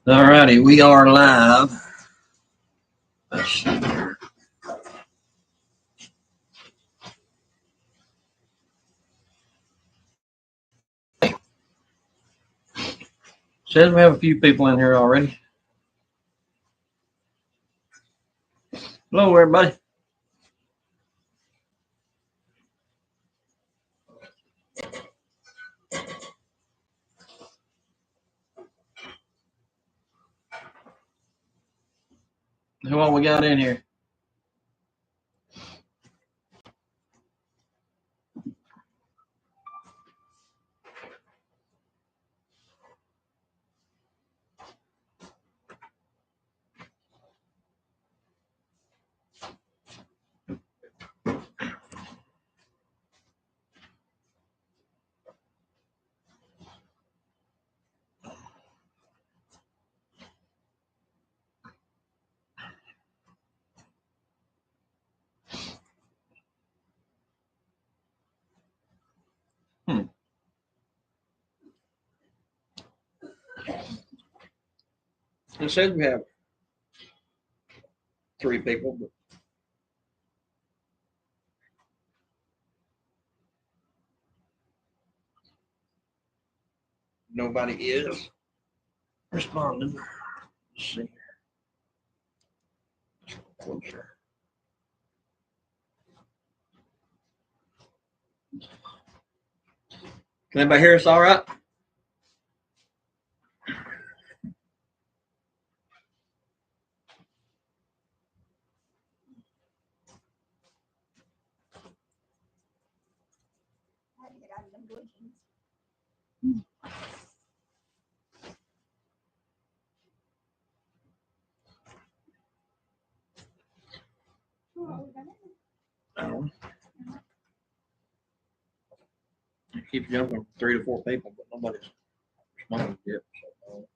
All righty, we are live. Let's see here. Says we have a few people in here already. Hello, everybody. Who all we got in here? It says we have 3 people, but nobody is responding. Let's see. Closer. Can anybody hear us all right? It keeps jumping from 3 to 4 people, but nobody's responding yet. So.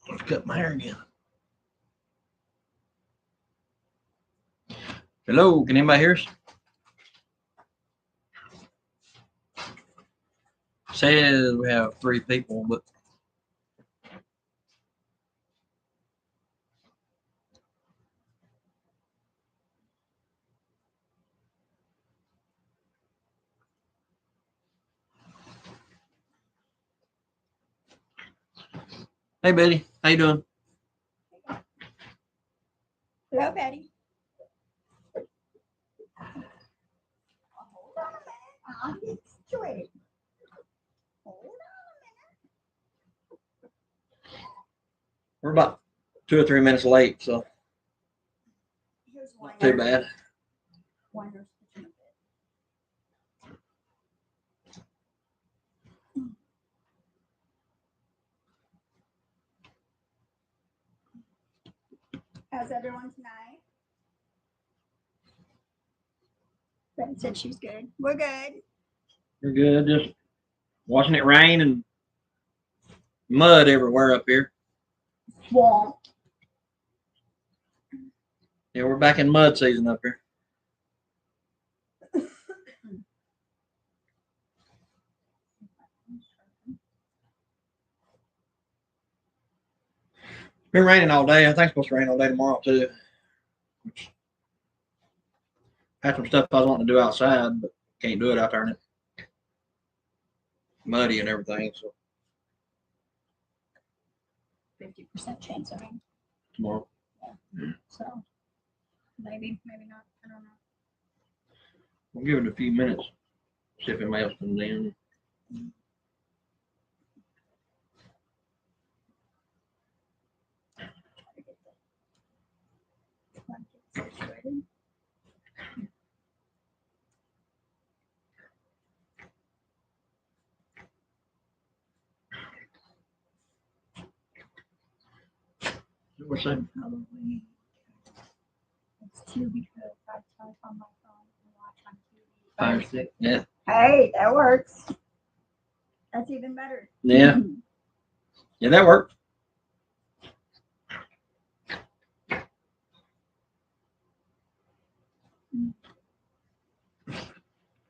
Let's cut my hair again. Hello, can anybody hear us? Says we have 3 people, but hey Betty, how you doing? Hello, Betty. Hold on a minute. I'll get straight. Hold on We're about 2 or 3 minutes late, so a minute. Here's one. not too bad. One nurse kitchen bed. How's everyone tonight? Ben said she's good. We're good. We're good. Just watching it rain and mud everywhere up here. Swamp. Yeah, we're back in mud season up here. Been raining all day. I think it's supposed to rain all day tomorrow too. Had some stuff I was wanting to do outside, but can't do it out there and it's muddy and everything. So 50% chance of rain. tomorrow. So maybe not. I don't know. We'll give it a few minutes. See if anybody else comes in. What's that? Probably. It's too because I type on my phone and watch 5 or 6. Yeah. Hey, that works. That's even better. Yeah. Yeah, that worked.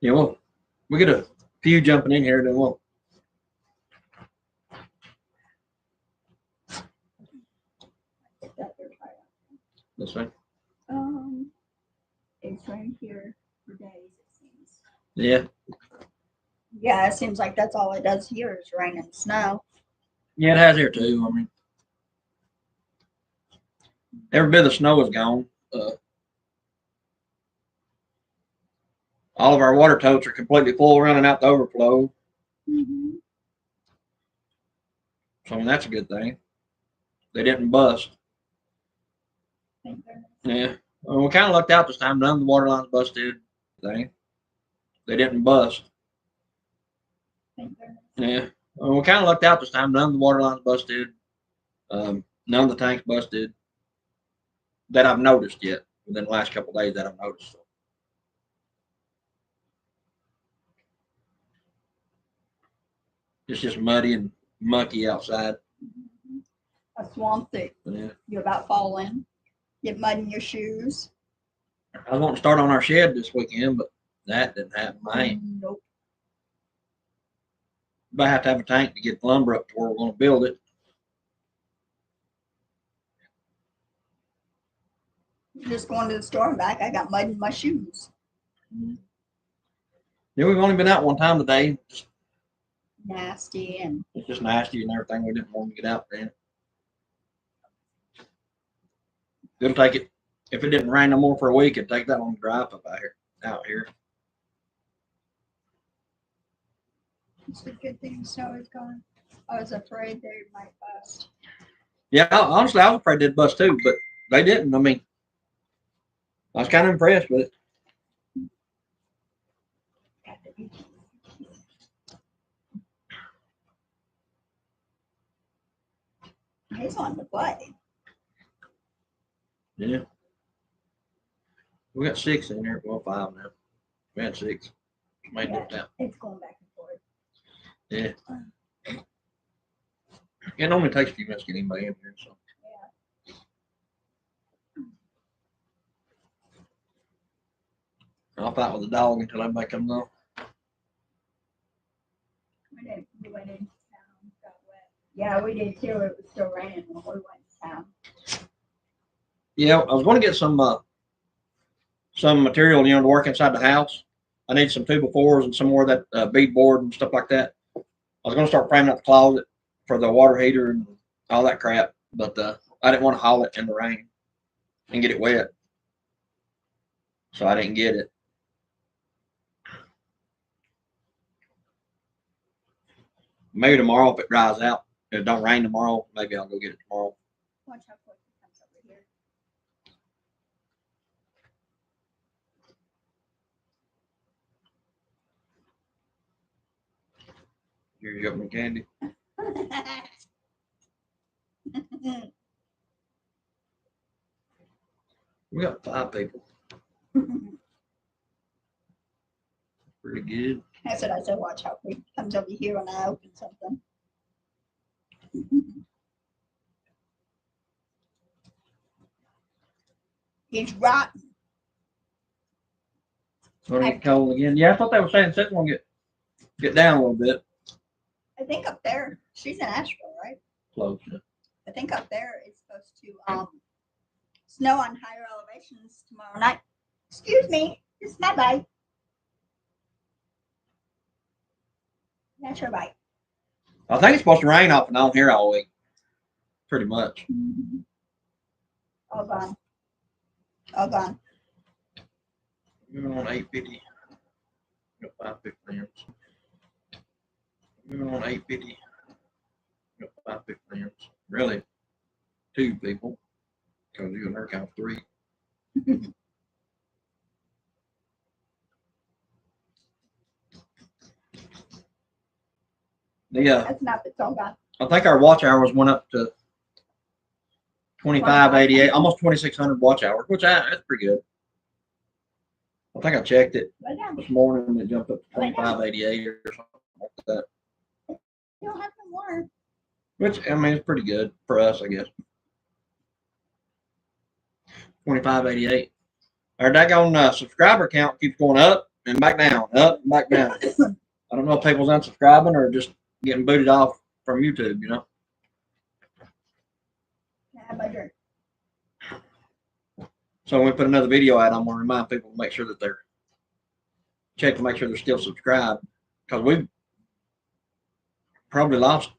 Yeah, well, we get a few jumping in here, then we'll. This way. It's rained here for days, it seems. Yeah. Yeah, it seems like that's all it does here is rain and snow. Yeah, it has here too. I mean, every bit of the snow is gone. All of our water totes are completely full, running out the overflow. Mm-hmm. So I mean, that's a good thing. They didn't bust. Thank goodness. Yeah. Well, we kind of lucked out this time. None of the water lines busted. They didn't bust. Thank goodness. Yeah. Well, we kind of lucked out this time. None of the water lines busted. None of the tanks busted that I've noticed yet within the last couple of days that I've noticed. It's just muddy and mucky outside. Mm-hmm. A swamp that Yeah. you about fall in. Get mud in your shoes. I was wanting to start on our shed this weekend, but that didn't happen. I ain't. Nope. But I have to have a tank to get the lumber up to where we're going to build it. Just going to the store and back. I got mud in my shoes. Yeah, we've only been out one time today. Nasty and It's just nasty and everything. We didn't want to get out there. It'll take it. If it didn't rain no more for a week, it'd take that long to drive up out here. it's a good thing the snow is gone. I was afraid they might bust. Yeah, honestly, I was afraid they'd bust too, but they didn't. I mean, I was kind of impressed with it. He's on the play. Yeah. We got 6 in here. Well, 5 now. We had 6. Made Yeah. it down. It's going back and forth. Yeah. It normally takes a few minutes to get anybody in here, so. I'll fight with the dog until everybody comes on. We went into town, got wet. Yeah, we did too. It was still raining when we went to town. Yeah, I was going to get some material, to work inside the house. I need some 2x4s and some more of that beadboard and stuff like that. I was going to start framing up the closet for the water heater and all that crap, but I didn't want to haul it in the rain and get it wet, so I didn't get it. Maybe tomorrow if it dries out. If it don't rain tomorrow, maybe I'll go get it tomorrow. Watch how quick it comes over here. Here's your opening candy. We got 5 people. Pretty good. That's what I said. Watch how quick it comes over here when I open something. It's rotten. It's going to get cold again. Yeah, I thought they were saying it's going to get down a little bit. I think up there, she's in Asheville, right? Close. I think up there it's supposed to snow on higher elevations tomorrow night. Excuse me, it's my bite. That's your bite. I think it's supposed to rain off and on here all week. Pretty much. Mm-hmm. All gone. All gone. Moving on 850. Got 550 amps. Moving on 850. Got 550 amps. Really, 2 people. Because you and her count 3. Yeah. That's not it's all gone. I think our watch hours went up to 2588, almost 2600 watch hours, which that's pretty good. I think I checked it Right now. this morning and it jumped up to 25.88 or something like that. You don't have no more. Which, I mean, it's pretty good for us, I guess. 25.88. Our daggone subscriber count keeps going up and back down, up and back down. I don't know if people's unsubscribing or just getting booted off from YouTube, you know. Have my drink. So when we put another video out, I'm gonna remind people to make sure that they're check to make sure they're still subscribed, because we've probably lost,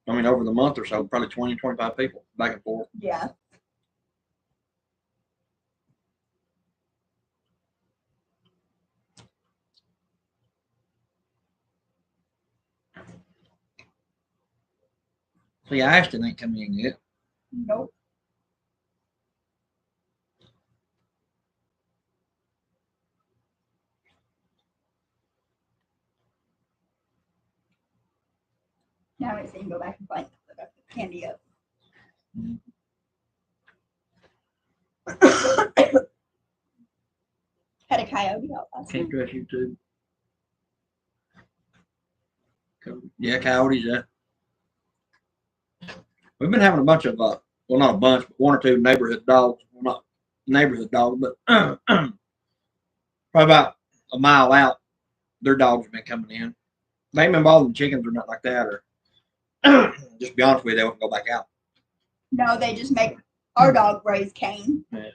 I mean, over the month or so, probably 20, 25 people back and forth. Yeah. See, Ashton ain't coming in yet. Nope. Now I see him go back and find the candy up. Had a coyote out last Can't night. trust YouTube. Yeah, coyotes, yeah. We've been having a bunch of, well, not a bunch, but one or two neighborhood dogs. Well, not neighborhood dogs, but probably about a mile out, their dogs have been coming in. They ain't been bothering chickens or nothing like that, or just be honest with you, they won't go back out. No, they just make our dog raise Cain. Yeah.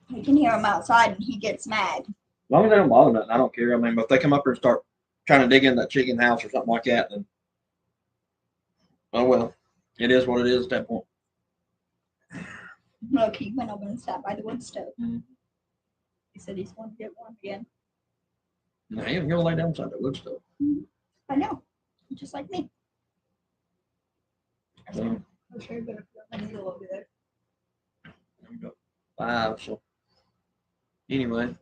You can hear him outside and he gets mad. As long as they don't bother nothing, I don't care. I mean, but if they come up here and start trying to dig in that chicken house or something like that, then, oh well, it is what it is at that point. Look, he went over and sat by the wood stove. Mm. He said he's going to get warm again. No, he'll go lay down beside the wood stove. I know. Just like me. I said, So, I'm sure you're going to feel my needle over there. there we go. 5, so anyway.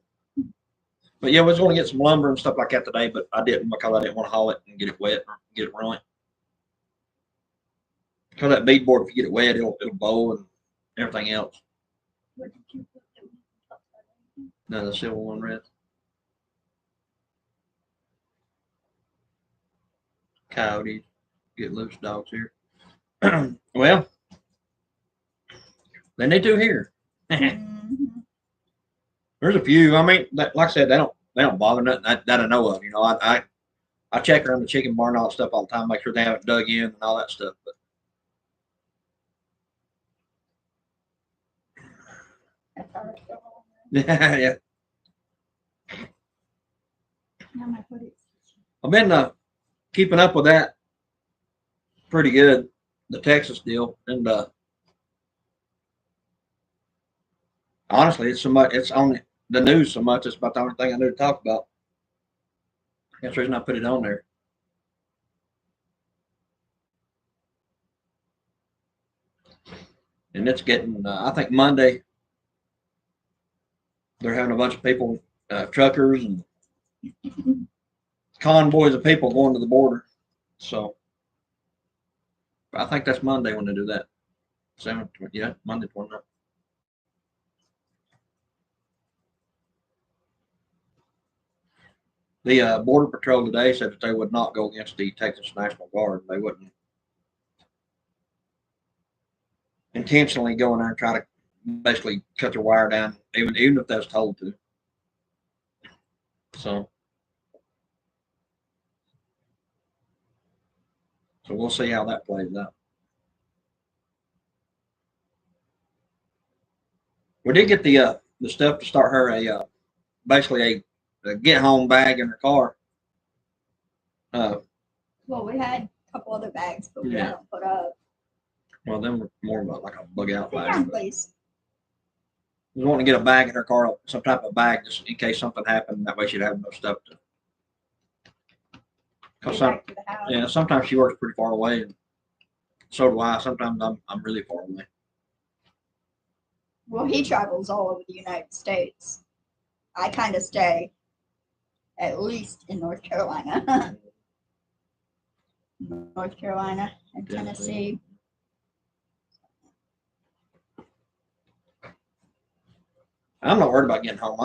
But yeah, we was going to get some lumber and stuff like that today, but I didn't because I didn't want to haul it and get it wet or get it ruined. Because that beadboard, if you get it wet, it'll bow and everything else. What did you put in the top side? No, the silver one red. Coyotes, get loose dogs here. Well, they need to here. Mm-hmm. There's a few. I mean, like I said, they don't bother nothing that I know of. You know, I check around the chicken barn and all that stuff all the time, make sure they haven't dug in and all that stuff. But That's all right. yeah, Now my foot is. I've been keeping up with that pretty good, the Texas deal, and honestly, it's so much. It's on the news so much. It's about the only thing I need to talk about. That's the reason I put it on there. And it's getting. I think Monday they're having a bunch of people, truckers and convoys of people going to the border. So I think that's Monday when they do that. 7th, yeah, Monday 29th. The Border Patrol today said that they would not go against the Texas National Guard. They wouldn't intentionally go in there and try to basically cut their wire down, even if that's told to. So we'll see how that plays out. We did get the stuff to start her basically a get home bag in her car. Well, we had a couple other bags, but we Yeah. haven't put up. Well, them were more about like a bug out Sit bag. down, please. We want to get a bag in her car, some type of bag, just in case something happened. That way she'd have enough stuff to. Get Some, back to the house. yeah, sometimes she works pretty far away, and so do I. Sometimes I'm really far away. Well, he travels all over the United States. I kind of stay at least in North Carolina. North Carolina and Tennessee. I'm not worried about getting home.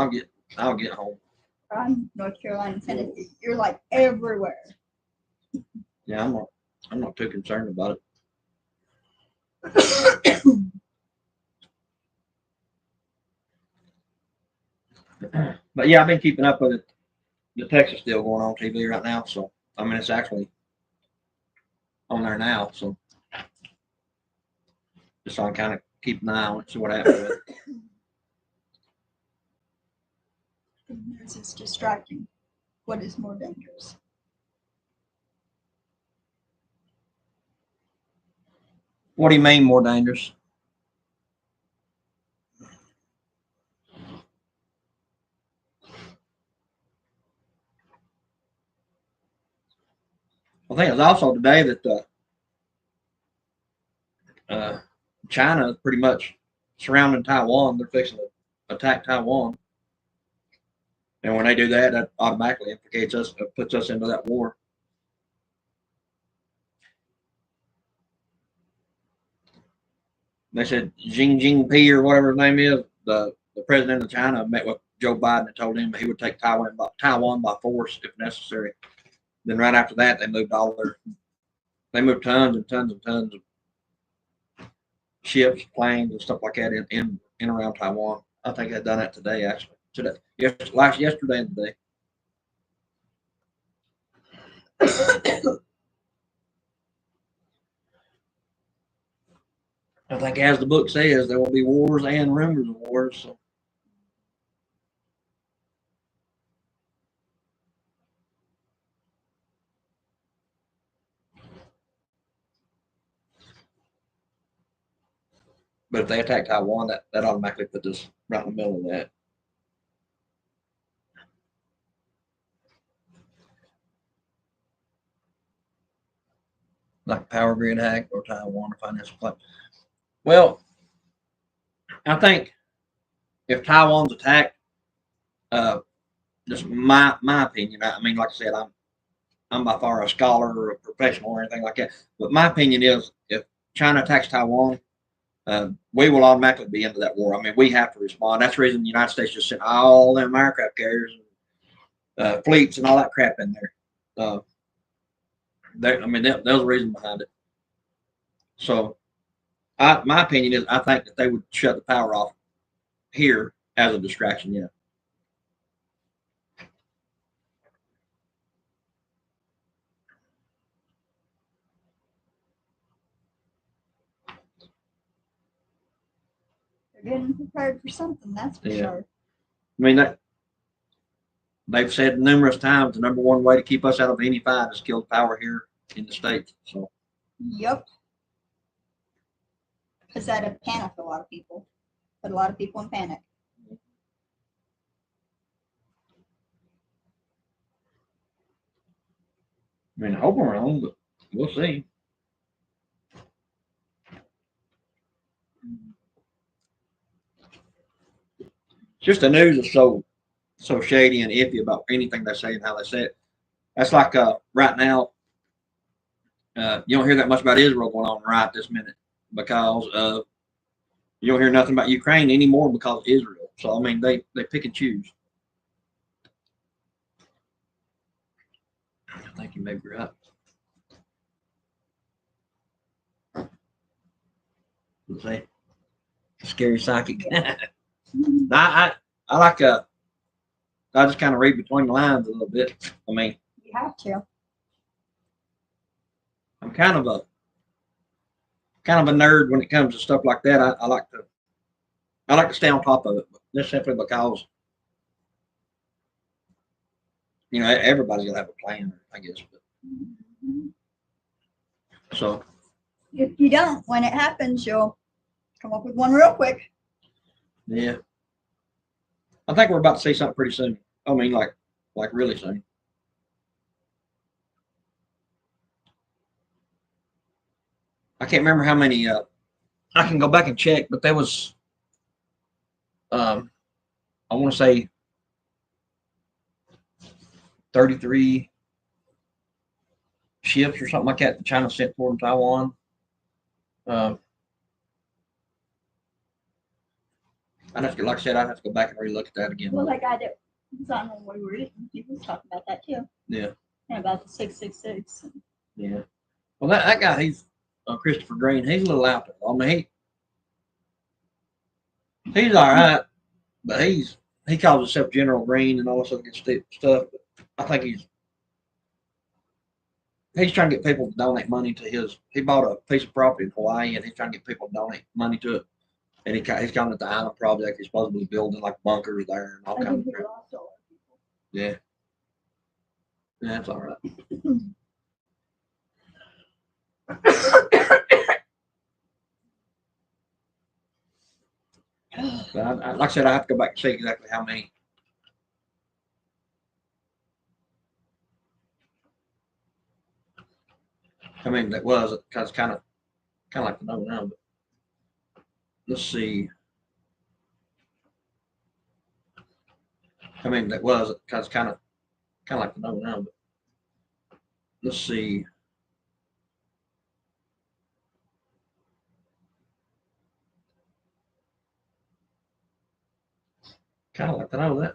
I'll get home. I'm North Carolina, Tennessee. You're like everywhere. Yeah, I'm not too concerned about it. But yeah, I've been keeping up with it. The Texas deal going on TV right now, so I mean it's actually on there now, so just so I kind of keep an eye on it, see what happens with it. This is distracting. What is more dangerous? What do you mean more dangerous? I think it was also today that China is pretty much surrounding Taiwan. They're fixing to attack Taiwan, and when they do that, that automatically implicates us, puts us into that war. They said Xi Jinping or whatever his name is, the president of China, met with Joe Biden and told him that he would take Taiwan by force if necessary. Then right after that, they moved tons and tons and tons of ships, planes, and stuff like that in around Taiwan. I think they've done that today, actually. Yesterday and today. I think, as the book says, there will be wars and rumors of wars. So. But if they attack Taiwan, that automatically puts us right in the middle of that. Like a power grid hack or Taiwan or financial collapse. Well, I think if Taiwan's attacked, uh, just my opinion. I mean, like I said, I'm by far a scholar or a professional or anything like that. But my opinion is, if China attacks Taiwan, we will automatically be into that war. I mean, we have to respond. That's the reason the United States just sent all them aircraft carriers, and fleets, and all that crap in there. I mean, there's a reason behind it. So, my opinion is, I think that they would shut the power off here as a distraction. Yeah. They're getting prepared for something, that's for sure. I mean, they've said numerous times the number one way to keep us out of any fight is kill the power here in the States. So. Yep. Because that'd panic a lot of people. Put a lot of people in panic. I mean, I hope I'm wrong, but we'll see. Just the news is so shady and iffy about anything they say and how they say it. That's like right now, you don't hear that much about Israel going on right this minute because you don't hear nothing about Ukraine anymore because of Israel. So I mean, they pick and choose. I think you may be right. We'll see. Scary psychic. Yeah. I like I just kind of read between the lines a little bit. I mean, you have to. I'm kind of a nerd when it comes to stuff like that. I like to stay on top of it, but just simply because everybody's gonna have a plan, I guess. But, so if you don't, when it happens, you'll come up with one real quick. Yeah, I think we're about to see something pretty soon. I mean, like really soon. I can't remember how many. I can go back and check, but there was, I want to say 33 ships or something like that that China sent toward Taiwan. I'd have to, like I said, I'd have to go back and relook at that again. Well, that guy that was on when we were eating, he was talking about that too. Yeah. And about the 666. Yeah. Well, that guy, he's Christopher Green. He's a little out there. I mean, he's all right, but he calls himself General Green and all this other good stuff. But I think he's trying to get people to donate money to his. He bought a piece of property in Hawaii, and he's trying to get people to donate money to it. And he's calling it the Island Project. He's supposedly building like bunkers there and all kinds of crap. Yeah. Yeah, that's all right. But like I said, I have to go back and see exactly how many. I mean, that was because kind of like to know now. But let's see. I mean, that was because kind of like to know now. But let's see. Kind of like to know that.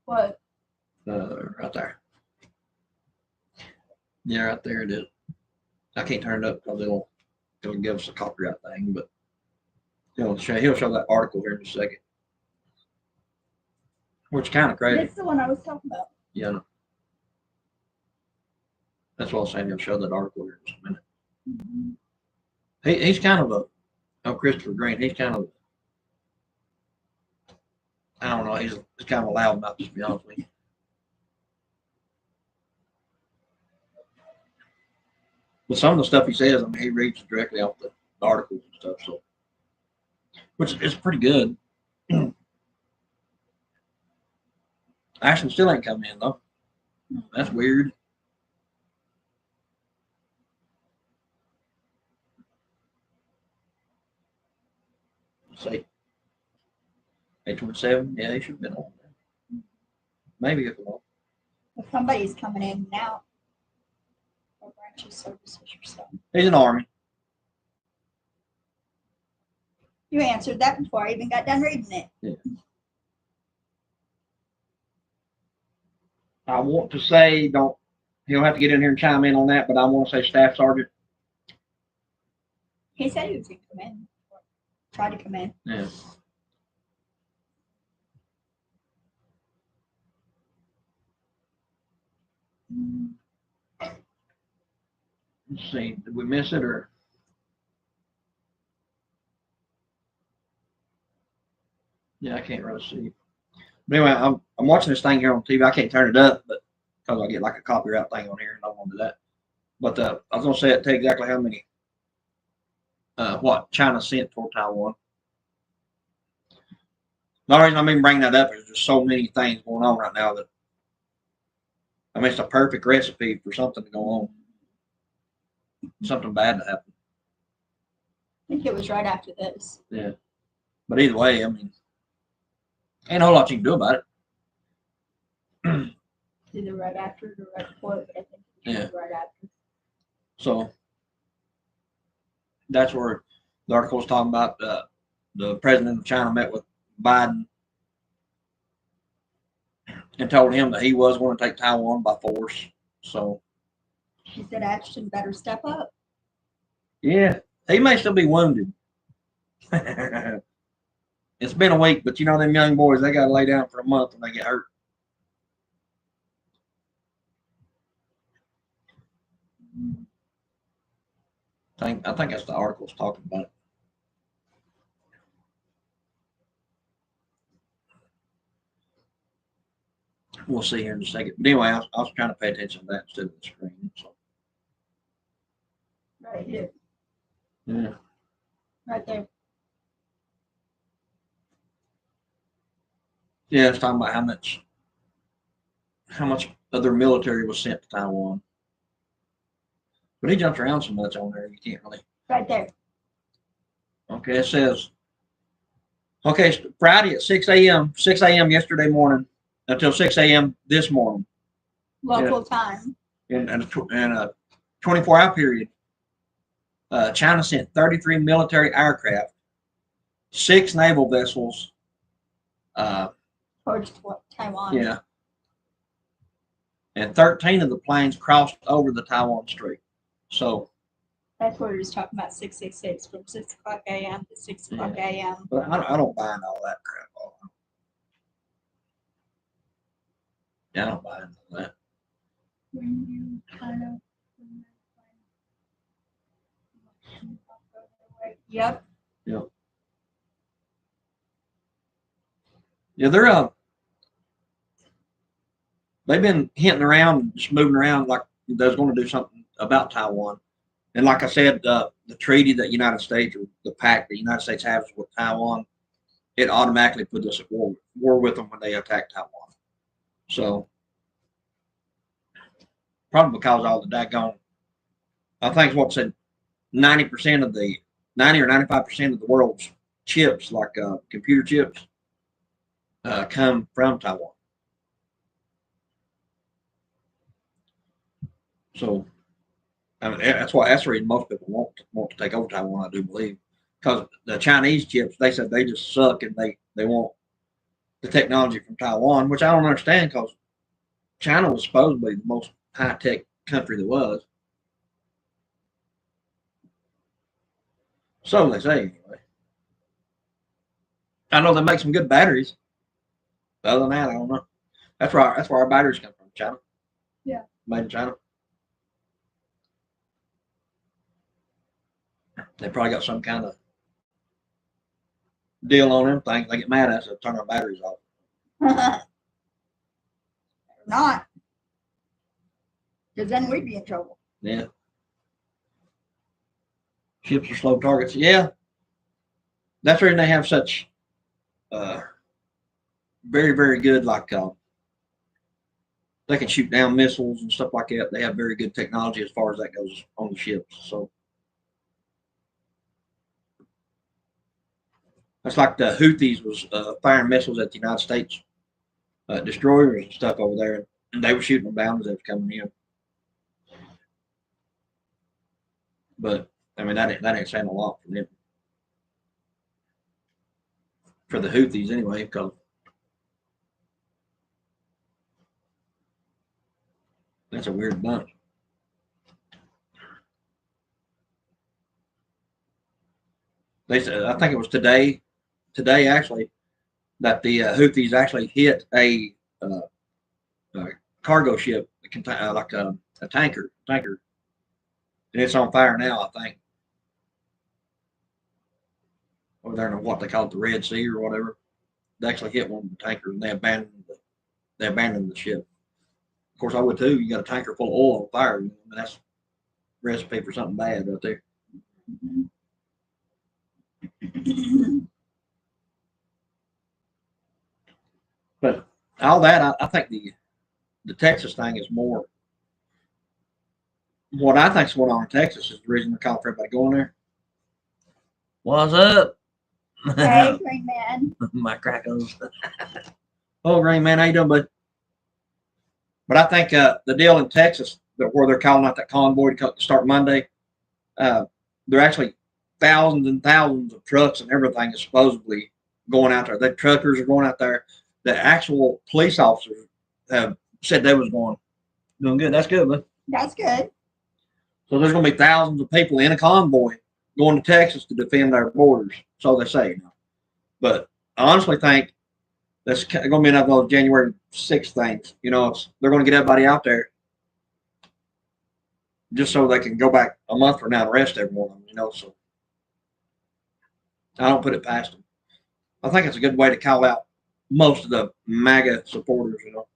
What? Right there. Yeah, right there it is. I can't turn it up because it'll give us a copyright thing, but he'll show that article here in a second. Which is kind of crazy. That's the one I was talking about. Yeah, no. That's what I was saying. He'll show that article here in just a minute. He's kind of Christopher Green. He's kind of, I don't know. He's kind of a loud mouth, just to be honest with you. But some of the stuff he says, I mean, he reads directly off the articles and stuff, so which is pretty good. Ashton still ain't come in though. That's weird. Let's see. 827. Yeah, he should have been on there. Maybe if not. Well, somebody's coming in now. For branch of services or something. He's an Army. You answered that before I even got done reading it. Yeah. I want to say, he'll have to get in here and chime in on that, but I want to say Staff Sergeant. He said he was going to come in. Try to come in. Yeah. Let's see. Did we miss it or? Yeah, I can't really see. But anyway, I'm watching this thing here on TV. I can't turn it up, but because I get like a copyright thing on here, and I don't want to do that. But I was gonna say tell you exactly how many what China sent toward Taiwan. The only reason I'm even bringing that up is there's so many things going on right now that I mean it's a perfect recipe for something to go on, something bad to happen. I think it was right after this. Yeah, but either way, I mean, ain't a whole lot you can do about it. Either right after or right before, but I think it was right after. So that's where the article was talking about. The president of China met with Biden and told him that he was going to take Taiwan by force. So he said Ashton better step up. Yeah, he may still be wounded. It's been a week, but you know them young boys, they got to lay down for a month when they get hurt. I think that's the article's talking about it. We'll see here in a second. But anyway, I was trying to pay attention to that instead of the screen. So. Right here. Yeah. Right there. Yeah, it's talking about how much other military was sent to Taiwan. But he jumps around so much on there, you can't really. Right there. Okay, it says, okay, Friday at 6 a.m., 6 a.m. yesterday morning until 6 a.m. this morning. Local time. In a 24-hour period, China sent 33 military aircraft 6 naval vessels. Towards Taiwan. Yeah. And 13 of the planes crossed over the Taiwan Strait. So that's what he was talking about. 666 from 6 o'clock a.m. to 6 o'clock a.m. But I don't buy into all that crap. Yeah, I don't buy into that. When you kind of. Yep. Yep. Yeah, they've been hinting around, just moving around like they're going to do something about Taiwan. And like I said, the treaty that United States, or the pact the United States has with Taiwan, it automatically puts us at war with them when they attack Taiwan. So probably because all the daggone, I think what said 90% of the 90 or 95% of the world's chips, like computer chips, come from Taiwan. So I mean, that's the reason most people want to take over Taiwan. I do believe because the Chinese chips, they said they just suck and they want the technology from Taiwan, which I don't understand because China was supposedly the most high tech country there was. So they say anyway. I know they make some good batteries. Other than that, I don't know. That's where our batteries come from, China. Yeah. Made in China. They probably got some kind of deal on them things. They get mad at us and turn our batteries off. Not. Because then we'd be in trouble. Yeah. Ships are slow targets. Yeah. That's the reason they have such very, very good, like they can shoot down missiles and stuff like that. They have very good technology as far as that goes on the ships. So that's like the Houthis was firing missiles at the United States destroyers and stuff over there, and they were shooting them down as they were coming in. But I mean, that ain't saying a lot for them, for the Houthis anyway, because that's a weird bunch. They said, I think it was today actually, that the Houthis actually hit a cargo ship, like a tanker, and it's on fire now. I think over there in what they call it, the Red Sea or whatever. They actually hit one of the tankers and they abandoned the ship. Of course, I would too. You got a tanker full of oil on fire. I mean, that's a recipe for something bad right there. But all that, I think the Texas thing is more. What I think's going on in Texas is the reason they're calling for everybody going there. What's up? Hey, Green Man. My crackers. Oh, Green Man, how you doing, bud? But I think the deal in Texas, where they're calling out that convoy to start Monday, they're actually thousands and thousands of trucks and everything is supposedly going out there. The truckers are going out there. The actual police officers have said they was doing good. That's good, man. That's good. So there's going to be thousands of people in a convoy going to Texas to defend our borders. So they say. But I honestly think that's going to be another those January 6th things. You know, they're going to get everybody out there just so they can go back a month from now and arrest everyone. You know, so I don't put it past them. I think it's a good way to call out most of the MAGA supporters. You know.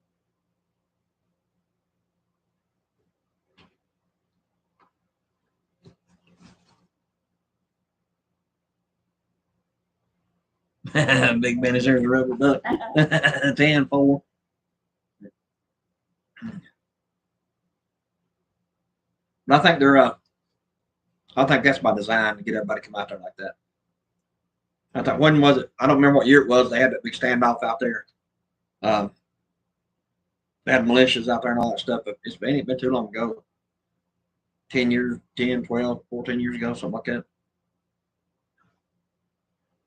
Big Ben is there's a rubber duck. 10-4. But I think I think that's by design to get everybody to come out there like that. I thought when was it? I don't remember what year it was. They had that big standoff out there. They had militias out there and all that stuff. But it's been too long ago. 10 years, 10, 12, 14 years ago, something like that.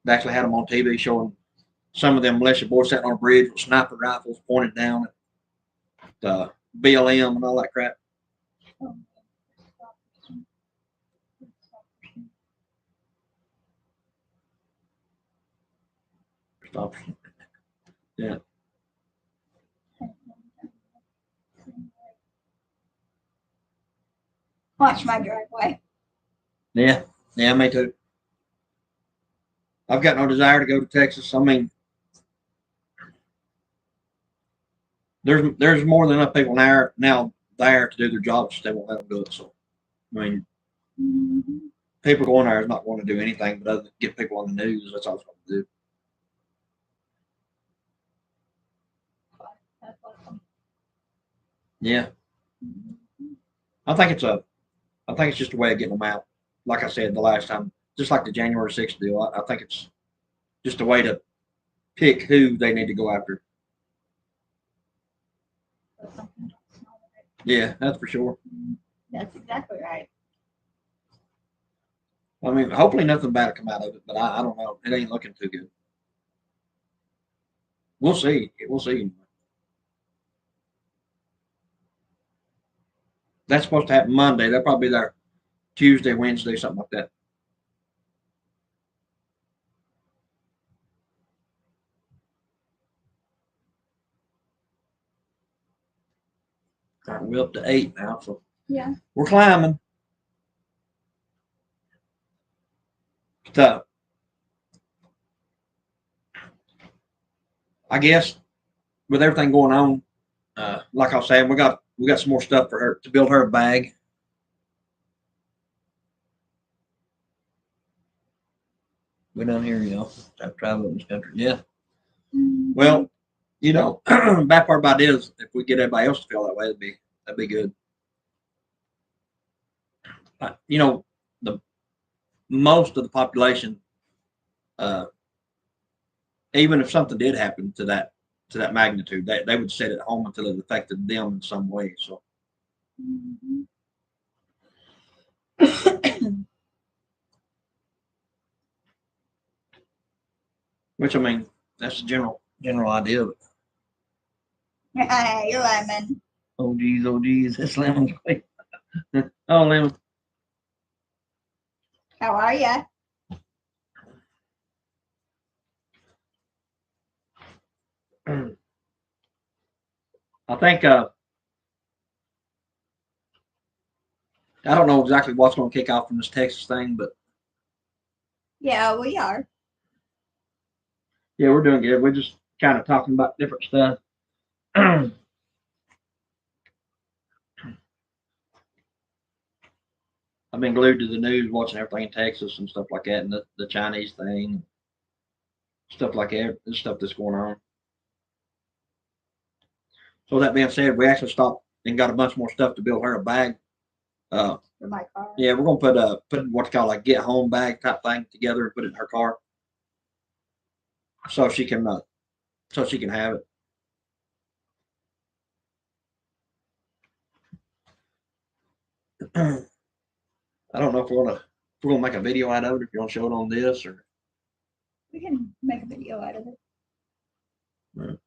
They actually had them on TV showing some of them militia boys sitting on a bridge with sniper rifles pointed down at the BLM and all that crap. Yeah. Watch my driveway. Yeah. Yeah, me too. I've got no desire to go to Texas. I mean, there's more than enough people now there to do their jobs. They won't let them do it. So, I mean, people going there is not going to do anything but other than get people on the news. That's all it's going to do. Yeah. I think it's just a way of getting them out. Like I said the last time, just like the January 6th deal, I think it's just a way to pick who they need to go after. Yeah, that's for sure. That's exactly right. I mean, hopefully nothing bad will come out of it, but I don't know. It ain't looking too good. We'll see. We'll see. That's supposed to happen Monday. They'll probably be there Tuesday, Wednesday, something like that. All right, we're up to 8 now, so Yeah. we're climbing. So, I guess with everything going on, like I was saying, we got some more stuff for her to build her a bag. We're down here, you know, travel in this country. Yeah. Well, you know, bad part about it is if we get everybody else to feel that way, that'd be good. You know, the most of the population, uh, even if something did happen to that magnitude, they would sit at home until it affected them in some way. So, which I mean, that's the general idea. Hey, Lemon. Oh geez, it's lemon. Oh lemon. How are ya? I think I don't know exactly what's going to kick off from this Texas thing, but Yeah, we are. yeah, we're doing good. We're just kind of talking about different stuff. I've been glued to the news, watching everything in Texas and stuff like that, and the Chinese thing, stuff like that, this stuff that's going on. So that being said, we actually stopped and got a bunch more stuff to build her a bag. For my car. Yeah, we're gonna put what you call like get home bag type thing together and put it in her car, so she can have it. I don't know if we're gonna make a video out of it. If you want to show it on this, or We can make a video out of it. Right.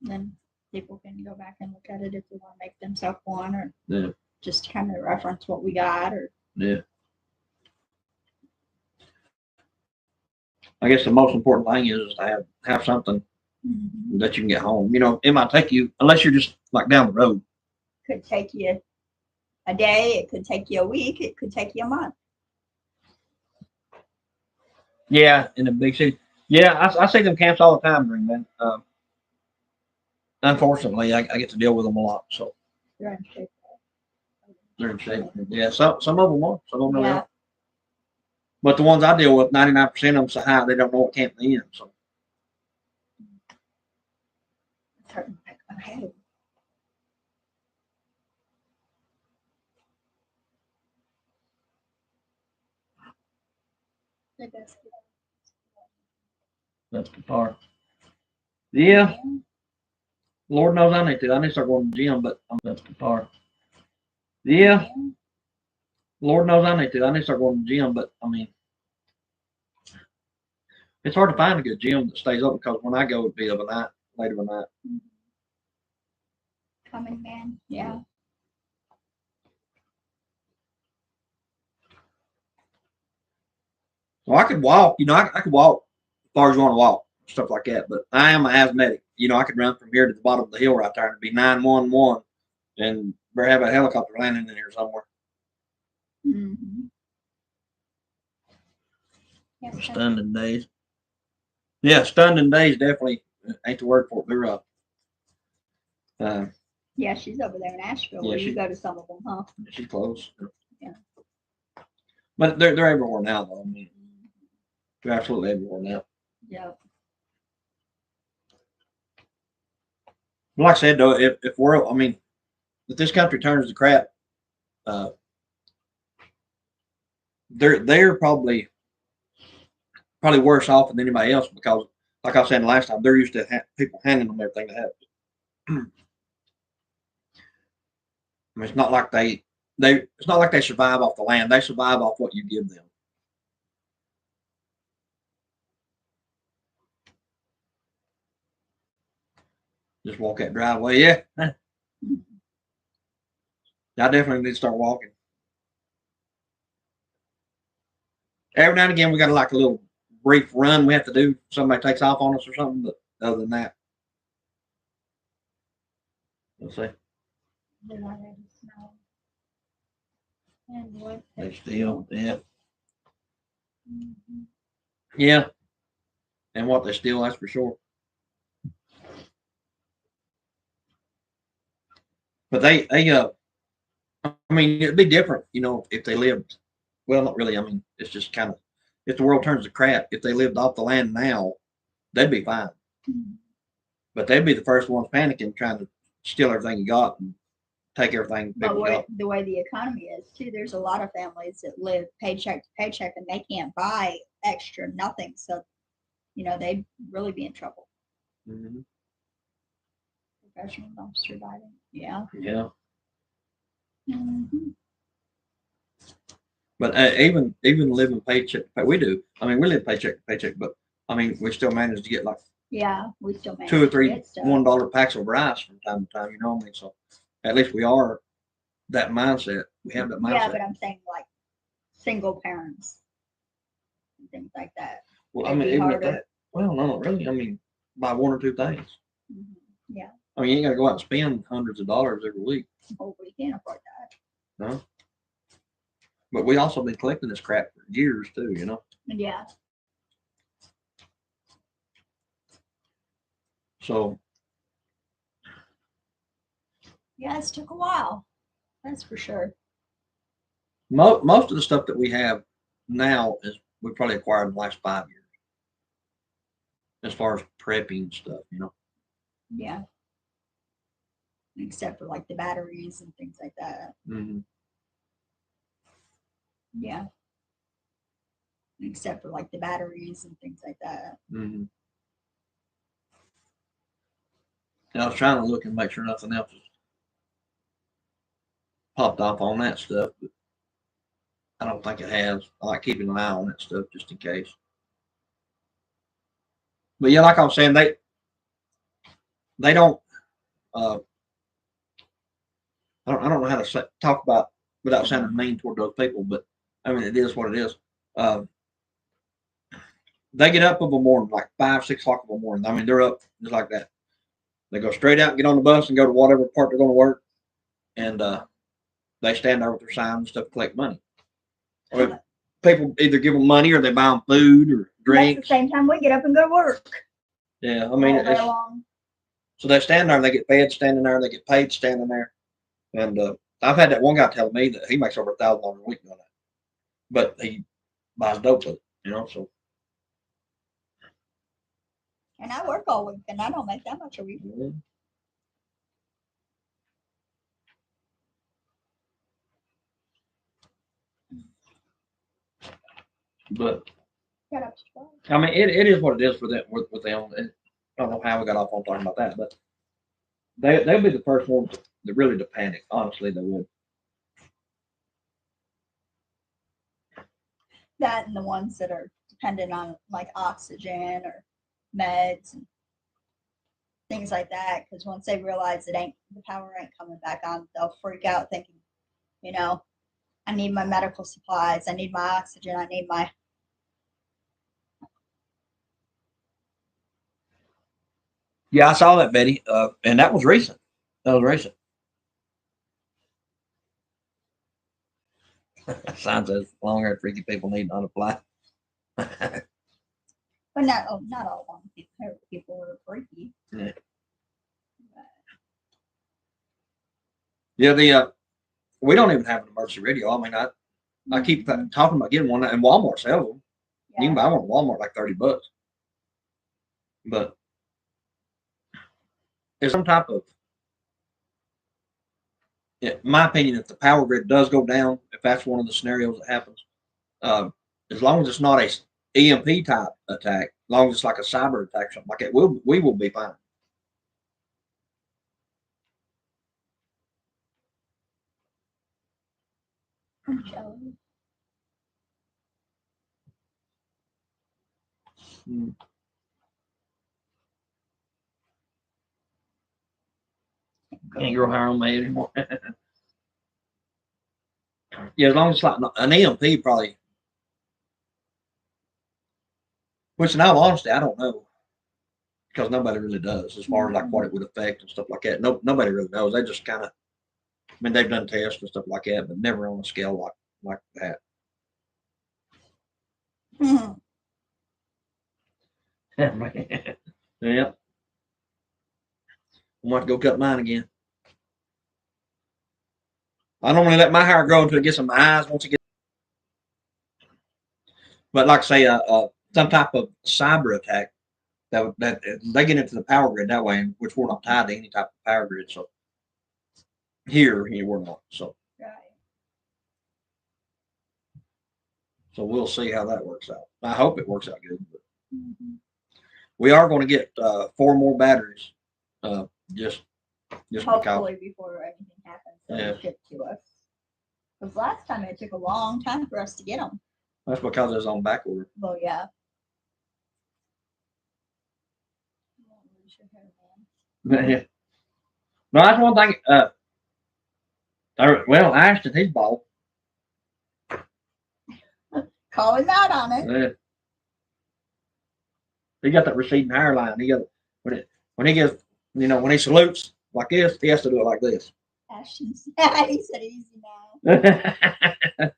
Then people can go back and look at it if they want to make themselves one, or yeah, just kind of reference what we got, or yeah. I guess the most important thing is to have something that you can get home. You know, it might take you unless you're just like down the road. could take you a day, it could take you a week, it could take you a month. Yeah, in a big city. Yeah, I see them camps all the time, Green Man. Unfortunately, I get to deal with them a lot, so They're in shape. they're in shape. Yeah, some of them are, some of them Yeah. not. But the ones I deal with, 99% of them say hi. They don't know what camp they're in. So It's hurting back my head. that's the part. Yeah, Lord knows I need to. I need to start going to the gym, but that's the part. Yeah, Lord knows I need to. I need to start going to the gym, but I mean, It's hard to find a good gym that stays open because when I go, it'd be of a night, late of a night. Coming man, yeah. Well, I could walk. I could walk as far as you want to walk, stuff like that. But I am an asthmatic. I could run from here to the bottom of the hill right there and it'd be 911, and better have a helicopter landing in here somewhere. Mm-hmm. Yeah, Stunned in days. Yeah, stunned in days definitely ain't the word for it. They're yeah, she's over there in Asheville. Yeah, where you go to some of them, huh? she's close. Yeah. But they're everywhere now, though. I mean, they're absolutely everywhere now. Yeah. Like I said, though, if this country turns to crap, they're probably worse off than anybody else because, like I was saying last time, they're used to people handing them everything to have. I mean, it's not like they survive off the land. They survive off what you give them. Just walk that driveway. Yeah. I definitely need to start walking. Every now and again, we got like a little brief run we have to do. Somebody takes off on us or something, but other than that, we'll see. And what? They still, yeah. Mm-hmm. Yeah. And what they steal, that's for sure. But I mean, it'd be different, if they lived. Well, not really. I mean, it's just kind of if the world turns to crap. If they lived off the land now, they'd be fine. Mm-hmm. But they'd be the first ones panicking, trying to steal everything you got and take everything But people got. the way the economy is too, there's a lot of families that live paycheck to paycheck and they can't buy extra nothing. So, they'd really be in trouble. Mm-hmm. Professional dumpster diving. Yeah. Yeah. Mm-hmm. But even living paycheck, we do. I mean, we live paycheck to paycheck, but I mean, we still manage to get like we still manage 2 or to 3 get stuff. $1 packs of rice from time to time. You know what I mean? So at least we are that mindset. We have that mindset. Yeah, but I'm saying like single parents and things like that. Well, I mean, even at that. Well, no, not really. I mean, buy 1 or 2 things. Mm-hmm. Yeah. I mean, you ain't got to go out and spend hundreds of dollars every week. Oh, we can't afford that. No. But we also been collecting this crap for years too, Yeah. So. Yeah, it's took a while. That's for sure. Most of the stuff that we have now is we probably acquired in the last 5 years. As far as prepping stuff, Yeah. Except for like the batteries and things like that. Mm-hmm. Yeah. Except for like the batteries and things like that. Mm-hmm. And I was trying to look and make sure nothing else was popped off on that stuff, but I don't think it has. I like keeping an eye on that stuff just in case. But yeah, like I was saying, they don't. I don't know how to talk about without sounding mean toward those people, but I mean it is what it is. They get up of a morning, like 5, 6 o'clock of a morning. I mean they're up just like that. They go straight out, get on the bus, and go to whatever part they're going to work, and they stand there with their signs and stuff to collect money. Or people either give them money or they buy them food or drinks. That's the same time we get up and go to work. Yeah, I mean, so they stand there and they get fed standing there and they get paid standing there. And I've had that one guy tell me that he makes over $1,000 a week on that, but he buys dope with it, so. And I work all week and I don't make that much a week. Mm-hmm. But I mean, it is what it is for them with them. I don't know how we got off on talking about that, but they'll be the first ones that really to panic. Honestly, they would. That and the ones that are dependent on like oxygen or meds and things like that. Because once they realize the power ain't coming back on, they'll freak out thinking, I need my medical supplies, I need my oxygen, I need my. Yeah, I saw that, Betty. And that was recent. That was recent. Sign says long-haired freaky people need not apply. But not all long people are freaky. Yeah. Yeah, we don't even have an emergency radio. I mean, I keep talking about getting one, and Walmart sells them. You can buy one at Walmart like $30. But it's some type of, in my opinion, if the power grid does go down, if that's one of the scenarios that happens, as long as it's not a EMP type attack, as long as it's like a cyber attack, something like that, we will be fine. I'm jealous. Can't grow hair on my head anymore. Yeah, as long as it's like an EMP, probably. Which, in all honesty, I don't know, because nobody really does, as far as like what it would affect and stuff like that. No, nobody really knows. They just kind of, I mean, they've done tests and stuff like that, but never on a scale like that. Yep. I'm going to have to go cut mine again. I normally let my hair grow until it gets in my eyes once it gets. But like I say, some type of cyber attack that they get into the power grid that way, which we're not tied to any type of power grid. So here we're not. So so we'll see how that works out. I hope it works out good. But we are going to get 4 more batteries. Just hopefully before anything happens, they'll ship to us. Because last time it took a long time for us to get them. That's because it was on back order. Well, yeah. Yeah. No, that's one thing. Well, Ashton, he's bald. Call him out on it. Yeah. He got that receding hairline. He got when he gets, when he salutes like this, he has to do it like this. Ashton, he said easy now.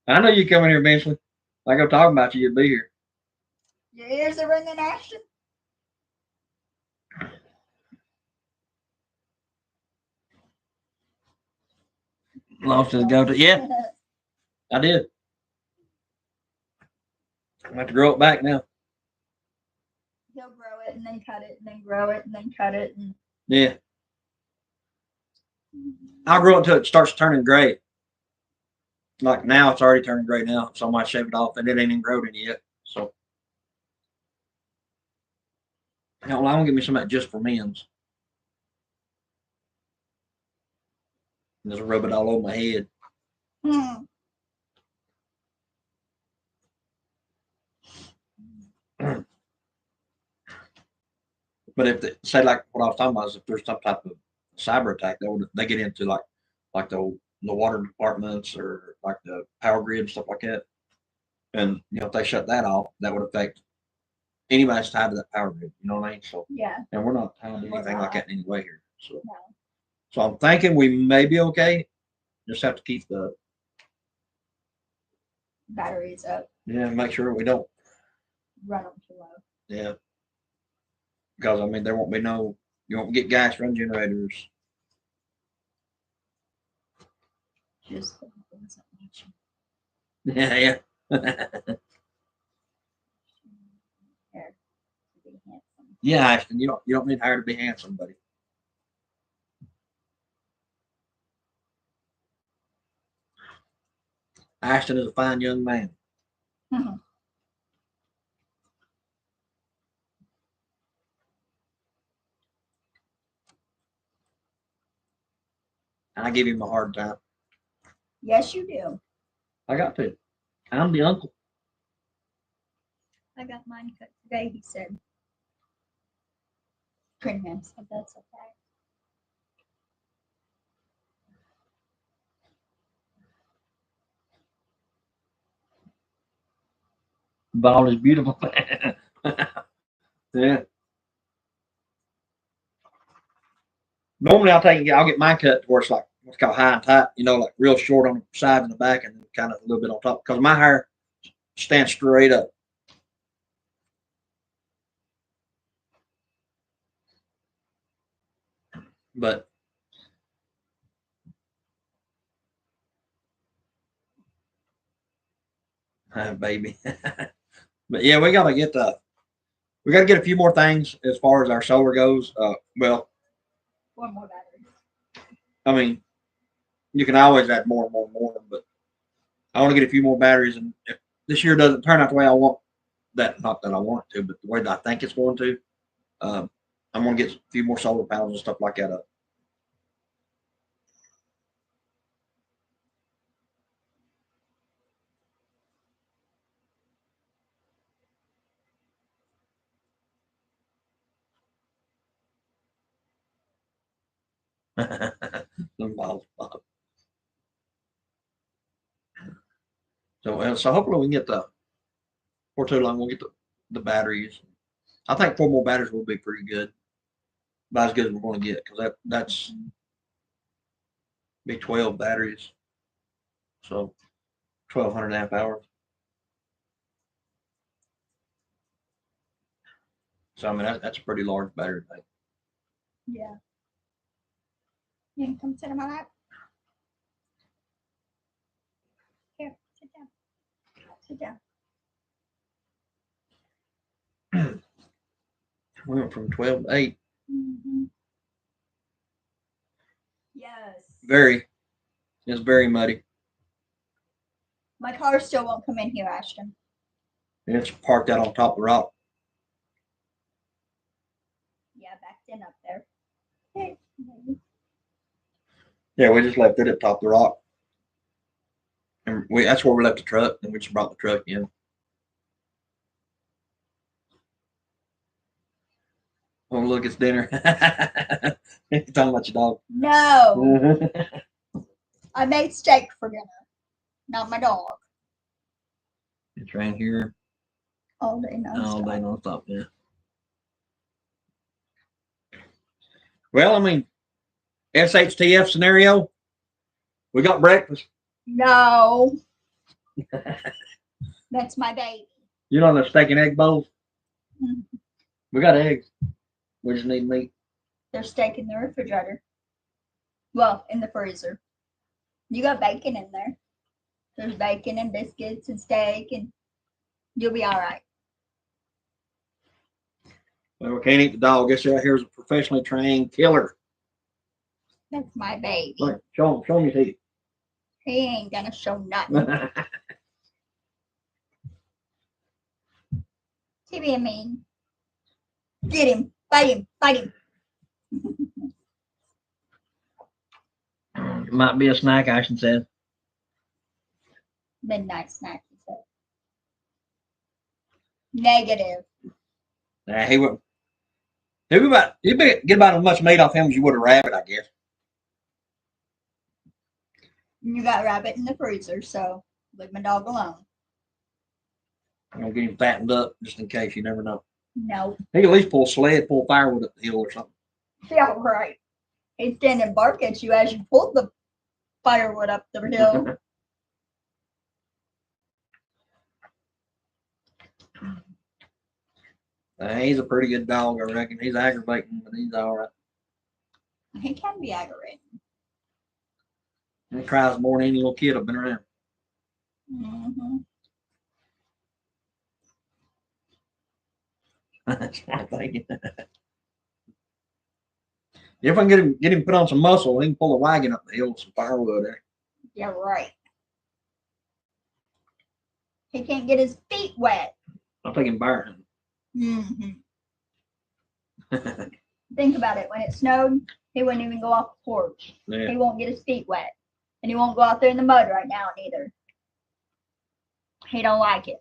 I know you come in here eventually. Like I'm talking about you, you'll be here. Your ears are ringing, Ashton. Lost his go-to. Yeah, I did. I'm gonna have to grow it back now. He'll grow it and then cut it and then grow it and then cut it. And. Yeah. I'll grow it until it starts turning gray. Like now, it's already turning gray now, so I might shave it off, and it ain't even grown any yet. So, hell, I'm gonna give me some of that just for men's. And just rub it all over my head. But if say like what I was talking about is if there's some type of cyber attack, they get into like the water departments or like the power grid and stuff like that. And if they shut that off, that would affect anybody's tied to that power grid. You know what I mean? So yeah. And we're not tied to anything like that in any way here. So no. So I'm thinking we may be okay. Just have to keep the batteries up. Yeah, make sure we don't run them too low. Yeah. Because I mean there won't be you won't get gas run generators. Just Yeah. Yeah, Ashton, you don't need hair to be handsome, buddy. Ashton is a fine young man. And I give him a hard time. Yes, you do. I got to. I'm the uncle. I got mine cut today, he said. Pringham said that's okay. Ball is beautiful. Yeah. Normally I'll get mine cut to where it's like what's called high and tight, like real short on the side and the back and kind of a little bit on top. Because my hair stands straight up. But baby. But yeah, we gotta get a few more things as far as our solar goes. Well, One more battery. I mean, you can always add more and more and more, but I want to get a few more batteries. And if this year doesn't turn out the way I want, not that I want it to, but the way that I think it's going to, I'm going to get a few more solar panels and stuff like that up. So hopefully we can get for too long we'll get the batteries. I think 4 more batteries will be pretty good, about as good as we're going to get because that's be 12 batteries, so 1,200 amp hours. So I mean that's a pretty large battery bank. Yeah. You can come sit on my lap. Here, sit down. Sit down. We went from 12 to 8. Mm-hmm. Yes. It's very muddy. My car still won't come in here, Ashton. It's parked out on top of the rock. Yeah, backed in up there. Hey. Yeah, we just left it at top of the rock. And that's where we left the truck, and we just brought the truck in. Oh, look, it's dinner. You're talking about your dog. No. I made steak for dinner, not my dog. It's right here. All day All day nonstop. nonstop, yeah. Well, I mean, SHTF scenario, we got breakfast. No. That's my baby. You know the steak and egg bowls? Mhm. We got eggs. We just need meat. There's steak in the refrigerator. Well, in the freezer. You got bacon in there. There's bacon and biscuits and steak, and you'll be all right. Well, we can't eat the dog. This right here is a professionally trained killer. That's my baby. Look, show him your teeth. He ain't gonna show nothing. He being mean. Get him. Fight him. Fight him. It might be a snack, Ashton said. Midnight snack, he said. Negative. Nah, he would. You'd get about as much meat off him as you would a rabbit, I guess. You got rabbit in the freezer, so leave my dog alone. I'm gonna get him fattened up just in case. You never know. No. He can at least pull firewood up the hill or something. Yeah, right. He'd stand and bark at you as you pulled the firewood up the hill. He's a pretty good dog, I reckon. He's aggravating, but he's all right. He can be aggravating. He cries more than any little kid I've been around. Mm-hmm. That's what I'm thinking. If I can get him put on some muscle, he can pull a wagon up the hill with some firewood there. Yeah, right. He can't get his feet wet. I'll take him bear hunting. Mm-hmm. Think about it. When it snowed, he wouldn't even go off the porch. Yeah. He won't get his feet wet. And he won't go out there in the mud right now either. He don't like it.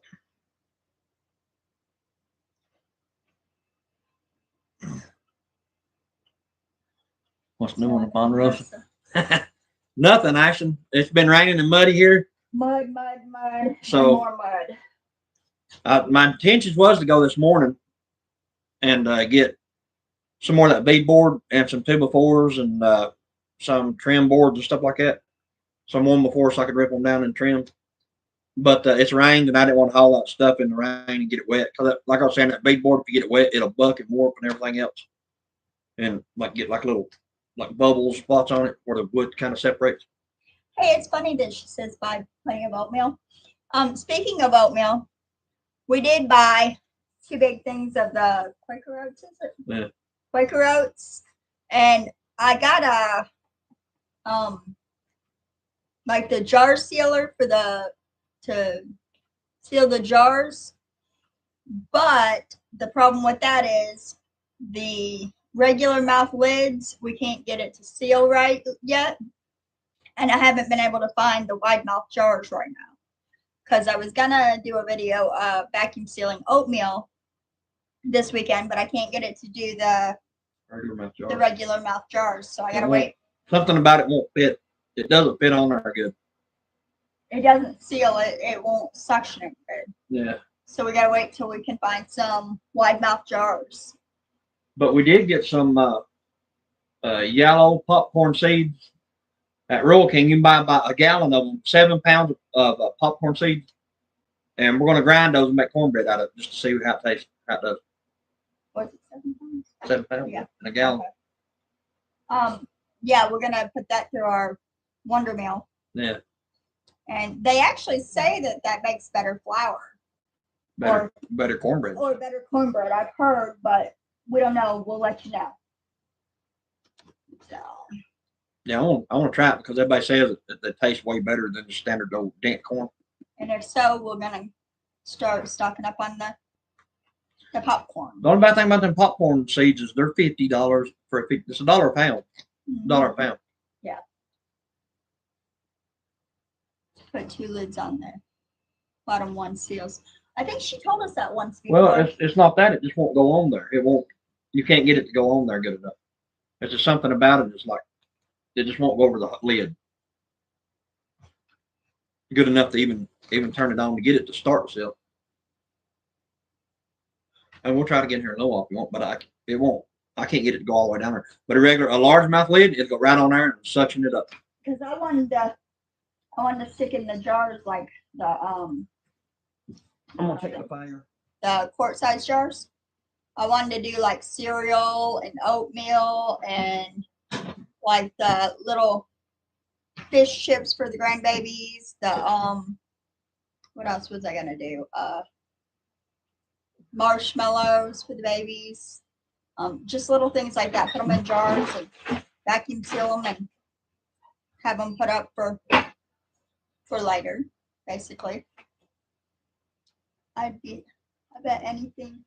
What's new on the Ponderosa? Nothing, actually. It's been raining and muddy here. Mud. So- And more mud. My intention was to go this morning and get some more of that beadboard and some 2x4s and some trim boards and stuff like that. Some 1x4 so I could rip them down and trim. But it's rained and I didn't want to haul that stuff in the rain and get it wet. Cause like I was saying, that beadboard, if you get it wet, it'll buck and warp and everything else. And like get like little like bubbles, spots on it where the wood kind of separates. Hey, it's funny that she says buy plenty of oatmeal. Speaking of oatmeal, we did buy 2 big things of the Quaker Oats, is it? Yeah. Quaker Oats. And I got a like the jar sealer for to seal the jars. But the problem with that is the regular mouth lids, we can't get it to seal right yet. And I haven't been able to find the wide mouth jars right now. Because I was gonna do a video of vacuum sealing oatmeal this weekend, but I can't get it to do the regular mouth jars. So I gotta wait. Something about it won't fit. It doesn't fit on there good. It doesn't seal it. It won't suction it good. Yeah. So we gotta wait till we can find some wide mouth jars. But we did get some yellow popcorn seeds at Rural King. You can buy about a gallon of them, 7 pounds of popcorn seeds. And we're going to grind those and make cornbread out of it just to see how it tastes, how it does. Was it 7 pounds? 7 pounds Yeah. in a gallon. Okay. Yeah, we're gonna put that through our Wonder Mill. Yeah. And they actually say that makes better flour. Better cornbread. Or better cornbread, I've heard, but we don't know. We'll let you know. So. Yeah, I want to try it because everybody says that they taste way better than the standard old dent corn. And if so, we're gonna start stocking up on the popcorn. The only bad thing about them popcorn seeds is they're $50 for a 50. It's $1 a pound. $1 a pound. Yeah. Put 2 lids on there. Bottom one seals. I think she told us that once before. Well, it's not that. It just won't go on there. It won't. You can't get it to go on there good enough. There's just something about it. It's like it just won't go over the lid good enough to even turn it on to get it to start seal. And we'll try to get in here and low off if you want, but it won't. I can't get it to go all the way down there. But a large mouth lid, it'll go right on there and suction it up. Because I wanted to stick in the jars like I'm gonna take the fire. The quart size jars. I wanted to do like cereal and oatmeal and like the little fish chips for the grandbabies. What else was I gonna do? Marshmallows for the babies. Just little things like that. Put them in jars and vacuum seal them and have them put up for later, basically. I bet anything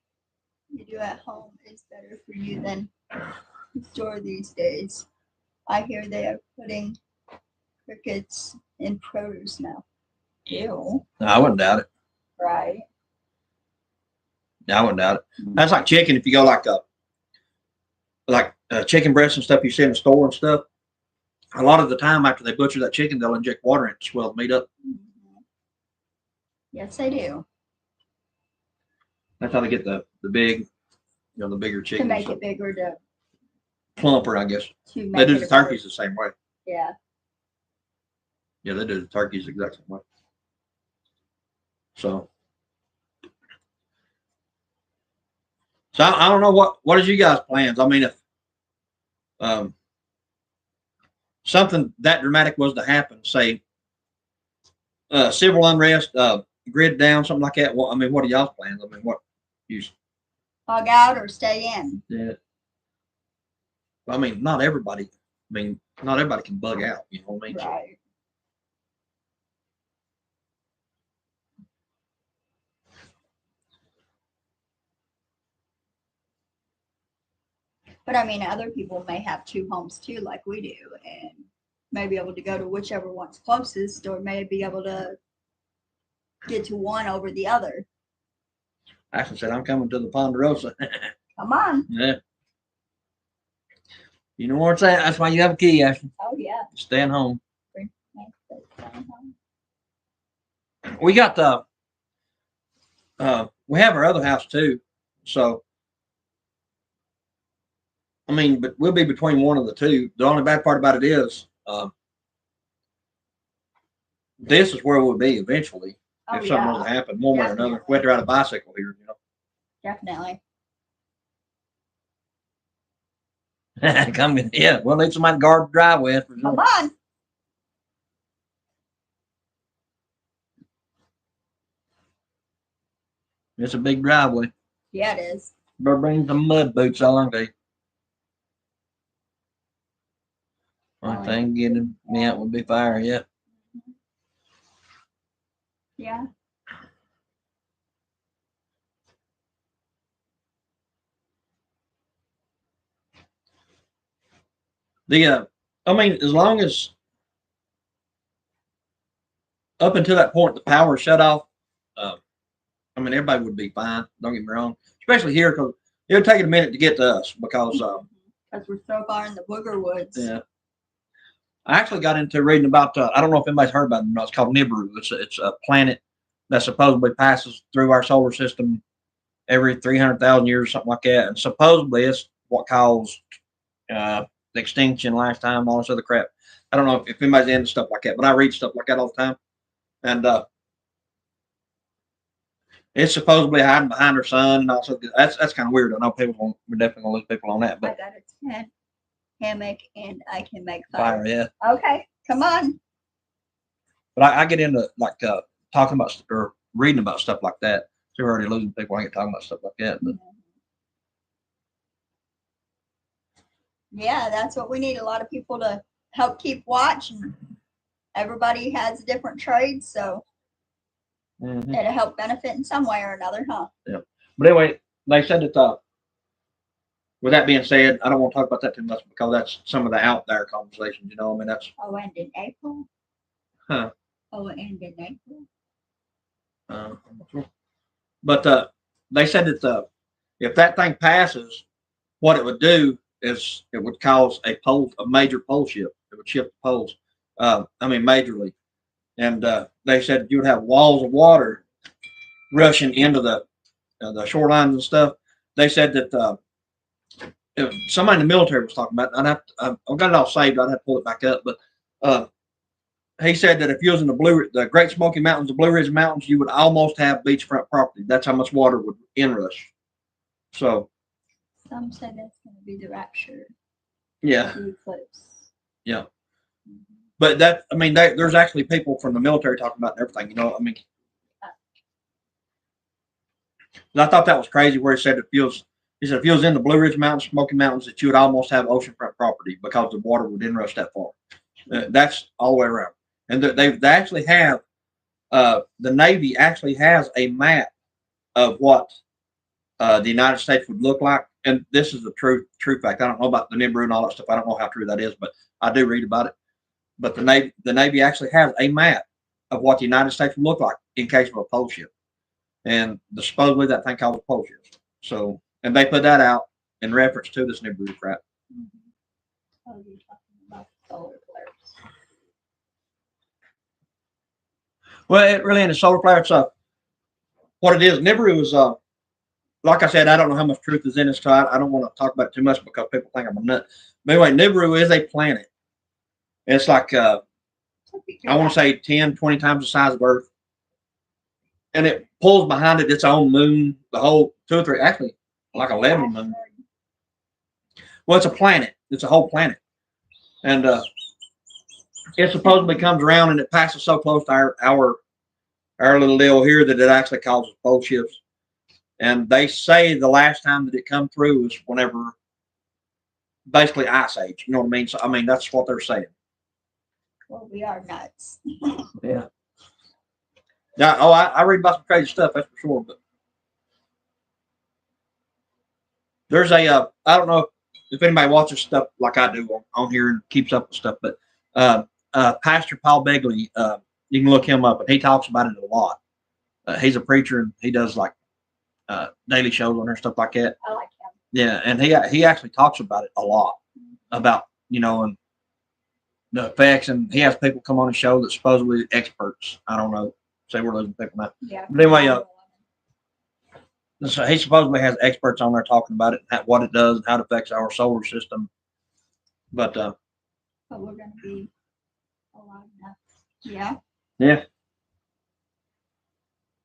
you do at home is better for you than the store these days. I hear they are putting crickets in produce now. Ew. No, I wouldn't doubt it. Right. No, I wouldn't doubt it. That's like chicken. If you go like chicken breasts and stuff you see in the store and stuff, a lot of the time after they butcher that chicken, they'll inject water in it to swell the meat up. Mm-hmm. Yes, they do. That's how they get the big, the bigger chicken. To make it bigger, to plumper, I guess. They do the turkeys the same way. Yeah. Yeah, they do the turkeys the exact same way. So I don't know what is you guys' plans. I mean, if something that dramatic was to happen, say civil unrest, grid down, something like that. Well, I mean, what are y'all's plans? I mean, what you Bug out or stay in? Yeah. I mean, not everybody. Not everybody can bug out. You know what I mean? Right. But I mean, other people may have 2 homes too, like we do, and may be able to go to whichever one's closest, or may be able to get to one over the other. Ashley said, "I'm coming to the Ponderosa." Come on. Yeah. You know where it's at. That's why you have a key, Ashton. Oh yeah. Staying home. We got the. We have our other house too, so I mean, but we'll be between one of the two. The only bad part about it is, this is where we'll be eventually if something was to happen one way or another. We had to ride a bicycle here, Definitely. Come in, yeah. We'll need somebody to guard the driveway. Come on. It's a big driveway. Yeah, it is. Better bring some mud boots along there. One thing getting me out would be fire, yeah. Yeah. I mean, as long as up until that point the power shut off, I mean, everybody would be fine. Don't get me wrong, especially here because it'll take a minute to get to us because we're so far in the booger woods. Yeah. I actually got into reading about. I don't know if anybody's heard about it. It's called Nibiru. It's a planet that supposedly passes through our solar system every 300,000 years or something like that, and supposedly it's what caused the extinction last time, all this other crap. I don't know if anybody's into stuff like that, but I read stuff like that all the time, and it's supposedly hiding behind our sun, and also that's kind of weird. I know we're definitely gonna lose people on that, but I got a tent, hammock, and I can make fire. Yeah. Okay, come on. But I get into like talking about or reading about stuff like that. So we're already losing people. I get talking about stuff like that. But yeah, that's what we need. A lot of people to help keep watch, and everybody has a different trade, so it'll help benefit in some way or another, huh? Yeah. But anyway, they said that. With that being said, I don't want to talk about that too much because that's some of the out there conversations. I mean, that's. Oh, and in April. Huh. Oh, and in April. I'm not sure. But they said that if that thing passes, what it would do is it would cause a major pole shift. It would shift the poles. I mean, majorly. And they said you would have walls of water rushing into the shorelines and stuff. They said that if somebody in the military was talking about it. I've got it all saved. I'd have to pull it back up. But he said that if you was in the Great Smoky Mountains, the Blue Ridge Mountains, you would almost have beachfront property. That's how much water would inrush. So. Some say that's going to be the rapture. Yeah. The eclipse. Yeah. But there's actually people from the military talking about everything. I mean, I thought that was crazy where he said if you was in the Blue Ridge Mountains, Smoky Mountains, that you would almost have oceanfront property because the water would inrush that far. That's all the way around. And they actually have, the Navy actually has a map of what the United States would look like. And this is the true fact. I don't know about the Nibiru and all that stuff. I don't know how true that is, but I do read about it. But the Navy actually has a map of what the United States would look like in case of a pole shift. And supposedly that thing called a pole shift. So, and they put that out in reference to this Nibiru crap. Oh, you're talking about solar flares. Well, it really ain't a solar flare. It's what it is. Nibiru is like I said, I don't know how much truth is in this. So I don't want to talk about it too much because people think I'm a nut. But anyway, Nibiru is a planet. It's like I want to say 10, 20 times the size of Earth. And it pulls behind it its own moon, the whole 2 or 3, actually like 11 moons. Well, it's a planet. It's a whole planet. And it supposedly comes around and it passes so close to our little deal here that it actually causes pole shifts. And they say the last time that it come through was whenever basically Ice Age. You know what I mean? So, I mean, that's what they're saying. Well, we are nuts. Yeah. Yeah. Oh, I read about some crazy stuff, that's for sure. But there's I don't know if anybody watches stuff like I do on here and keeps up with stuff, but Pastor Paul Begley, you can look him up, and he talks about it a lot. He's a preacher, and he does like daily shows on there, stuff like that. I like him. Yeah, and he actually talks about it a lot. about, and the effects, and he has people come on his show that supposedly experts. I don't know. Say we're losing people now. Yeah. But anyway, so he supposedly has experts on there talking about it, and what it does, and how it affects our solar system. But we're gonna be alive enough. Yeah. Yeah.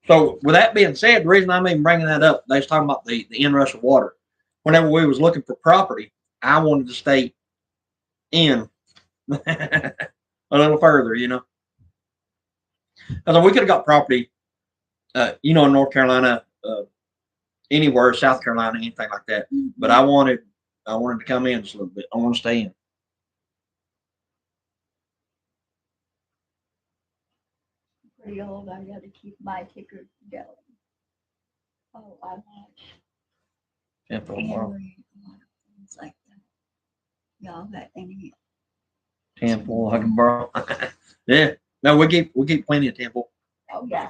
So with that being said, the reason I'm even bringing that up, they was talking about the inrush of water. Whenever we was looking for property, I wanted to stay in a little further, Because we could have got property, in North Carolina, anywhere, South Carolina, anything like that. Mm-hmm. But I wanted to come in just a little bit. I want to stay in. Pretty old. I got to keep my ticker going. Oh, I watch. And for a And while. read a lot of things like that. Y'all got any? Temple, I can borrow. Yeah. No, we keep plenty of temple. Oh yeah.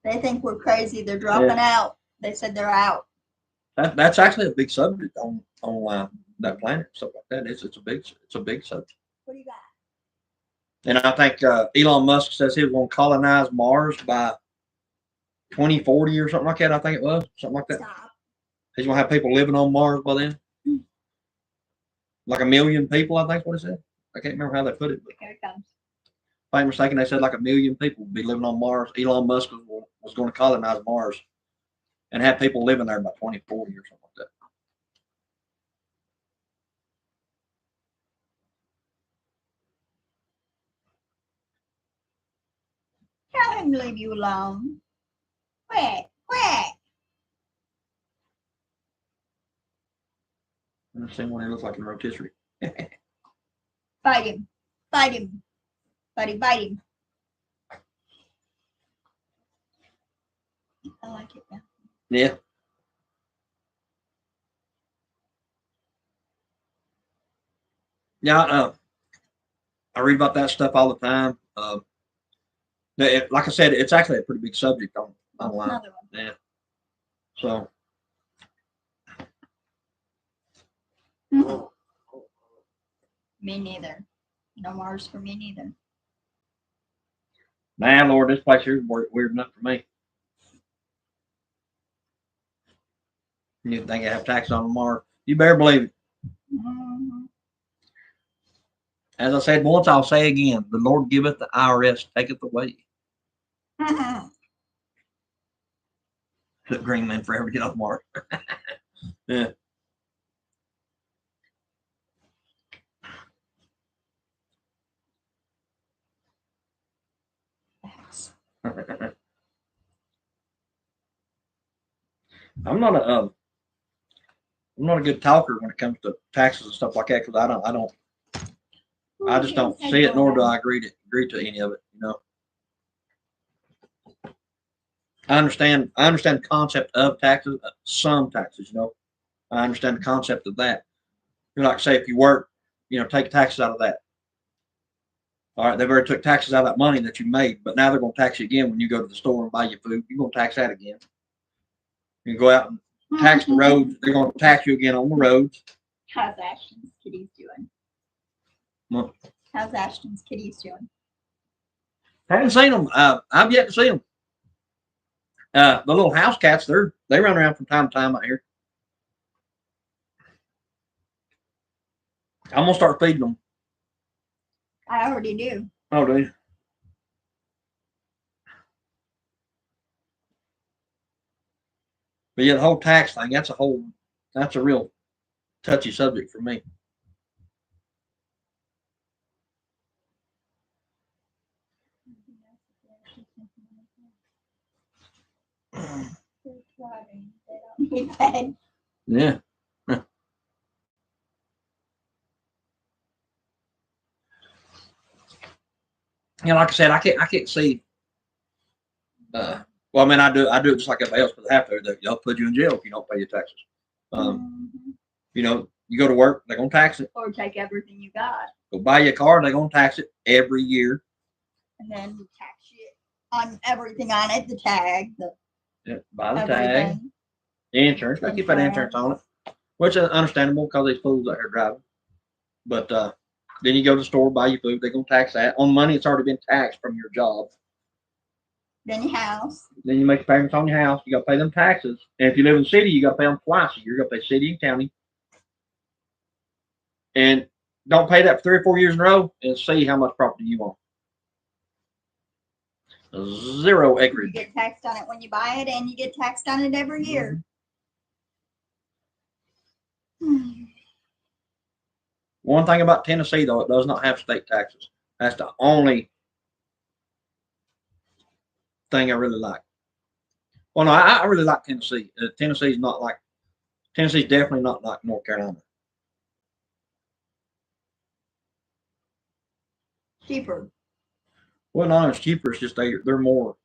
They think we're crazy. They're dropping out. They said they're out. That's actually a big subject on that planet, stuff like that. It's a big subject. What do you got? And I think Elon Musk says he was going to colonize Mars by 2040 or something like that. I think it was something like that. Stop. He's going to have people living on Mars by then, like 1 million people. I think is what he said. I can't remember how they put it, but Here it comes. if I'm mistaken, they said like 1 million people would be living on Mars. Elon Musk was going to colonize Mars and have people living there by 2040 or something like that. Tell him to leave you alone. Quack, quack. I've seen one that looks like a rotisserie. Bite him. Bite him. Buddy, bite him. I like it now. Yeah. Yeah, I read about that stuff all the time. Like I said, it's actually a pretty big subject online. Another one. Yeah. So. Me neither. No Mars for me neither. Man, Lord, this place here is weird enough for me. You think I have tax on Mars? You better believe it. Mm-hmm. As I said once, I'll say again: the Lord giveth, the IRS taketh away. Mm-hmm. Took green men forever to get off Mars. Yeah. I'm not a good talker when it comes to taxes and stuff like that because I just don't see it, nor do I agree to any of it. I understand the concept of taxes, some taxes. I understand the concept of that. Like say if you work, take taxes out of that. All right, they've already took taxes out of that money that you made, but now they're going to tax you again when you go to the store and buy your food. You're going to tax that again. You go out and tax the roads. They're going to tax you again on the roads. How's Ashton's kitties doing? What? How's Ashton's kitties doing? Haven't seen them. I've yet to see them. The little house cats, they run around from time to time out here. I'm gonna start feeding them. I already do. Oh, do you? But yeah, the whole tax thing, that's a real touchy subject for me. Yeah. Like I said, I can't see. Well, I mean, I do it just like everybody else, but they have to. They'll put you in jail if you don't pay your taxes. You go to work, they're gonna tax it. Or take everything you got. Go buy your car, they're gonna tax it every year. And then tax you on everything on it, the tag, buy the tag, the insurance. They keep that insurance on it, which is understandable because these fools out here driving. But then you go to the store, buy your food. They're gonna tax that on money. It's already been taxed from your job. Then your house. Then you make payments on your house. You got to pay them taxes. And if you live in the city, you got to pay them twice a year. You got to pay city and county. And don't pay that for 3 or 4 years in a row and see how much property you own. 0 You acreage. get taxed on it when you buy it, and you get taxed on it every year. One thing about Tennessee, though, it does not have state taxes. That's the only thing I really like. Well, no, I really like Tennessee. Tennessee's definitely not like North Carolina. Cheaper. Well, no, it's cheaper. It's just they're more.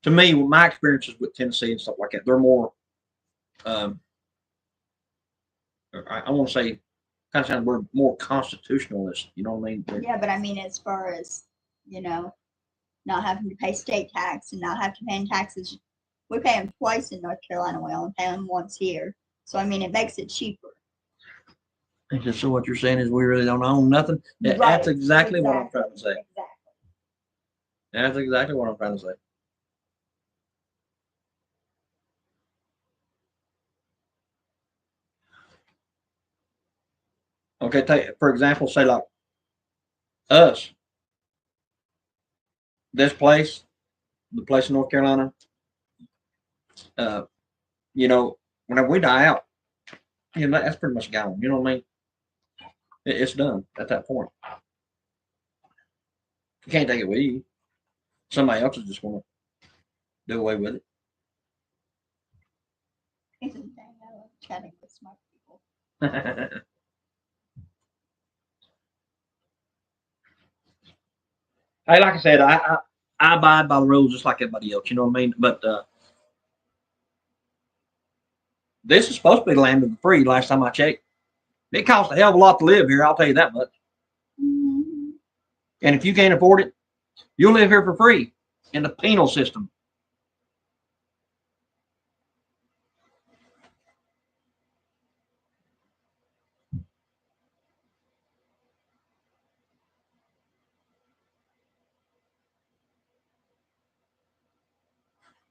To me, with my experiences with Tennessee and stuff like that, they're more. I want to say, kind of sound we're more constitutionalist. You know what I mean? Yeah, but I mean, as far as not having to pay state tax and not having to pay taxes, we pay them twice in North Carolina. We only pay them once here. So I mean, it makes it cheaper. So what you're saying is we really don't own nothing. Right. That's exactly what I'm trying to say. Exactly. That's exactly what I'm trying to say. Okay, take for example, say like us, this place, the place in North Carolina. Uh, whenever we die out, that's pretty much gone. You know what I mean? It's done at that point. You can't take it with you. Somebody else is just going to do away with it. I love chatting with smart people. Hey, like I said, I abide by the rules just like everybody else. You know what I mean? But this is supposed to be the land of the free. Last time I checked, it costs a hell of a lot to live here. I'll tell you that much. Mm-hmm. And if you can't afford it, you'll live here for free in the penal system.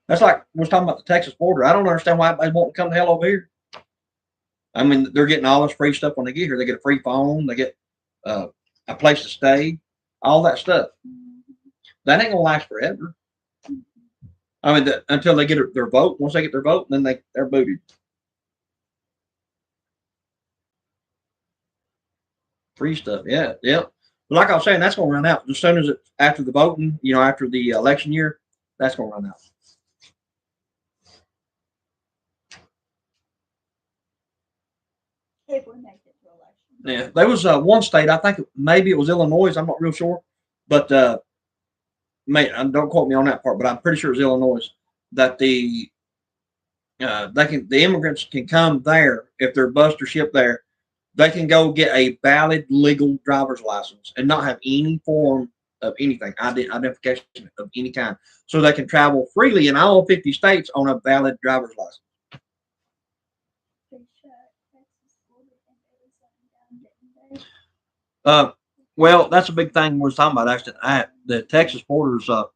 That's like we was talking about the Texas border. I don't understand why everybody won't come the hell over here. I mean, they're getting all this free stuff when they get here. They get a free phone. They get a place to stay. All that stuff. That ain't gonna last forever. I mean, until they get their vote. Once they get their vote, then they're booted. Free stuff. Yeah, yeah. But like I was saying, that's gonna run out as soon as after the voting. After the election year, that's gonna run out. If we make it to election. Yeah, there was one state. I think maybe it was Illinois. I'm not real sure, but don't quote me on that part. But I'm pretty sure it's Illinois that the immigrants can come there if they're bused or shipped there. They can go get a valid legal driver's license and not have any form of anything, identification of any kind. So they can travel freely in all 50 states on a valid driver's license. Well, that's a big thing we're talking about. Actually, the Texas border's just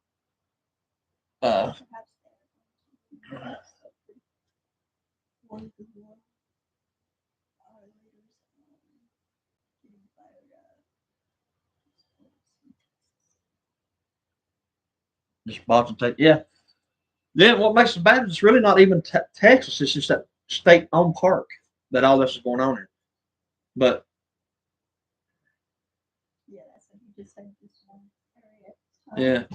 Boston, Texas. Yeah. Yeah, what makes it bad is it's really not even Texas. It's just that state-owned park that all this is going on in. But yeah, that's what you just said. This one yeah. area.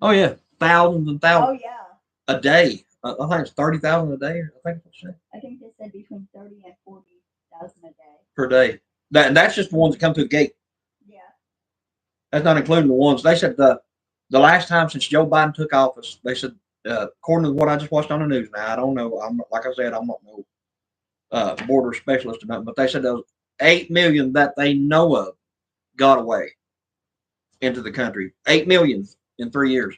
Oh yeah, thousands and thousands. Oh yeah. A day. I think it's 30,000 a day. I think they said between 30 and 40,000 a day per day. That's just the ones that come through the gate. Yeah. That's not including the ones. They said the last time since Joe Biden took office, they said according to what I just watched on the news. Now I don't know. Like I said, I'm not no border specialist or nothing, but they said there was 8 million that they know of got away into the country. 8 million in 3 years.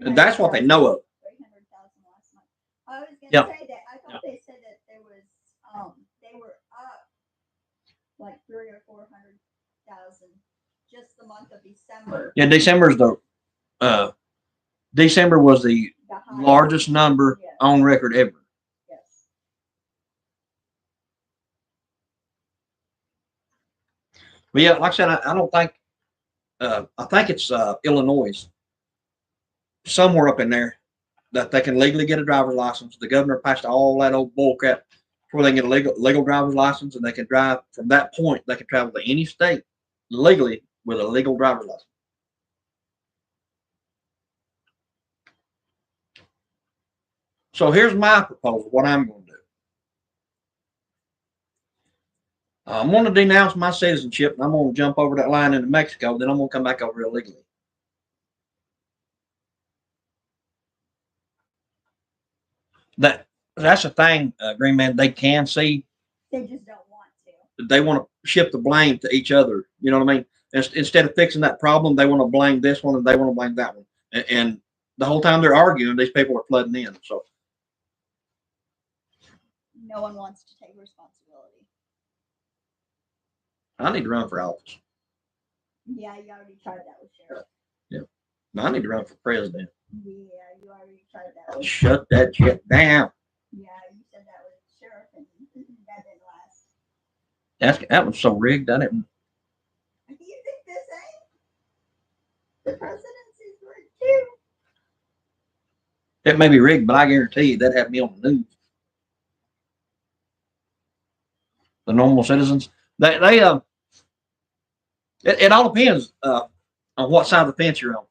And that's what they know of. 300,000 last Yeah. say that. I thought they said that there was they were up like 3 or 400,000 just the month of December. Yeah, December was the largest number on record ever. Yes. But yeah, like I said, I don't think. I think it's Illinois, somewhere up in there, that they can legally get a driver's license. The governor passed all that old bull crap where they can get a legal driver's license, and they can drive from that point. They can travel to any state legally with a legal driver's license. So here's my proposal. What I'm going to do. I'm going to denounce my citizenship, and I'm going to jump over that line into Mexico. Then I'm going to come back over illegally. That's the thing, Green Man. They can see. They just don't want to. They want to shift the blame to each other. You know what I mean? Instead of fixing that problem, they want to blame this one and they want to blame that one. And the whole time they're arguing, these people are flooding in. So no one wants to take responsibility. I need to run for office. Yeah, you already tried that with sheriff. Yeah, I need to run for president. Yeah, you already tried that with shut that shit down. Yeah, you said that with sheriff, and that didn't last. That was so rigged. I didn't. Do you think this ain't? The presidency's rigged too. It may be rigged, but I guarantee you that had me on the news. The normal citizens, it all depends on what side of the fence you're on.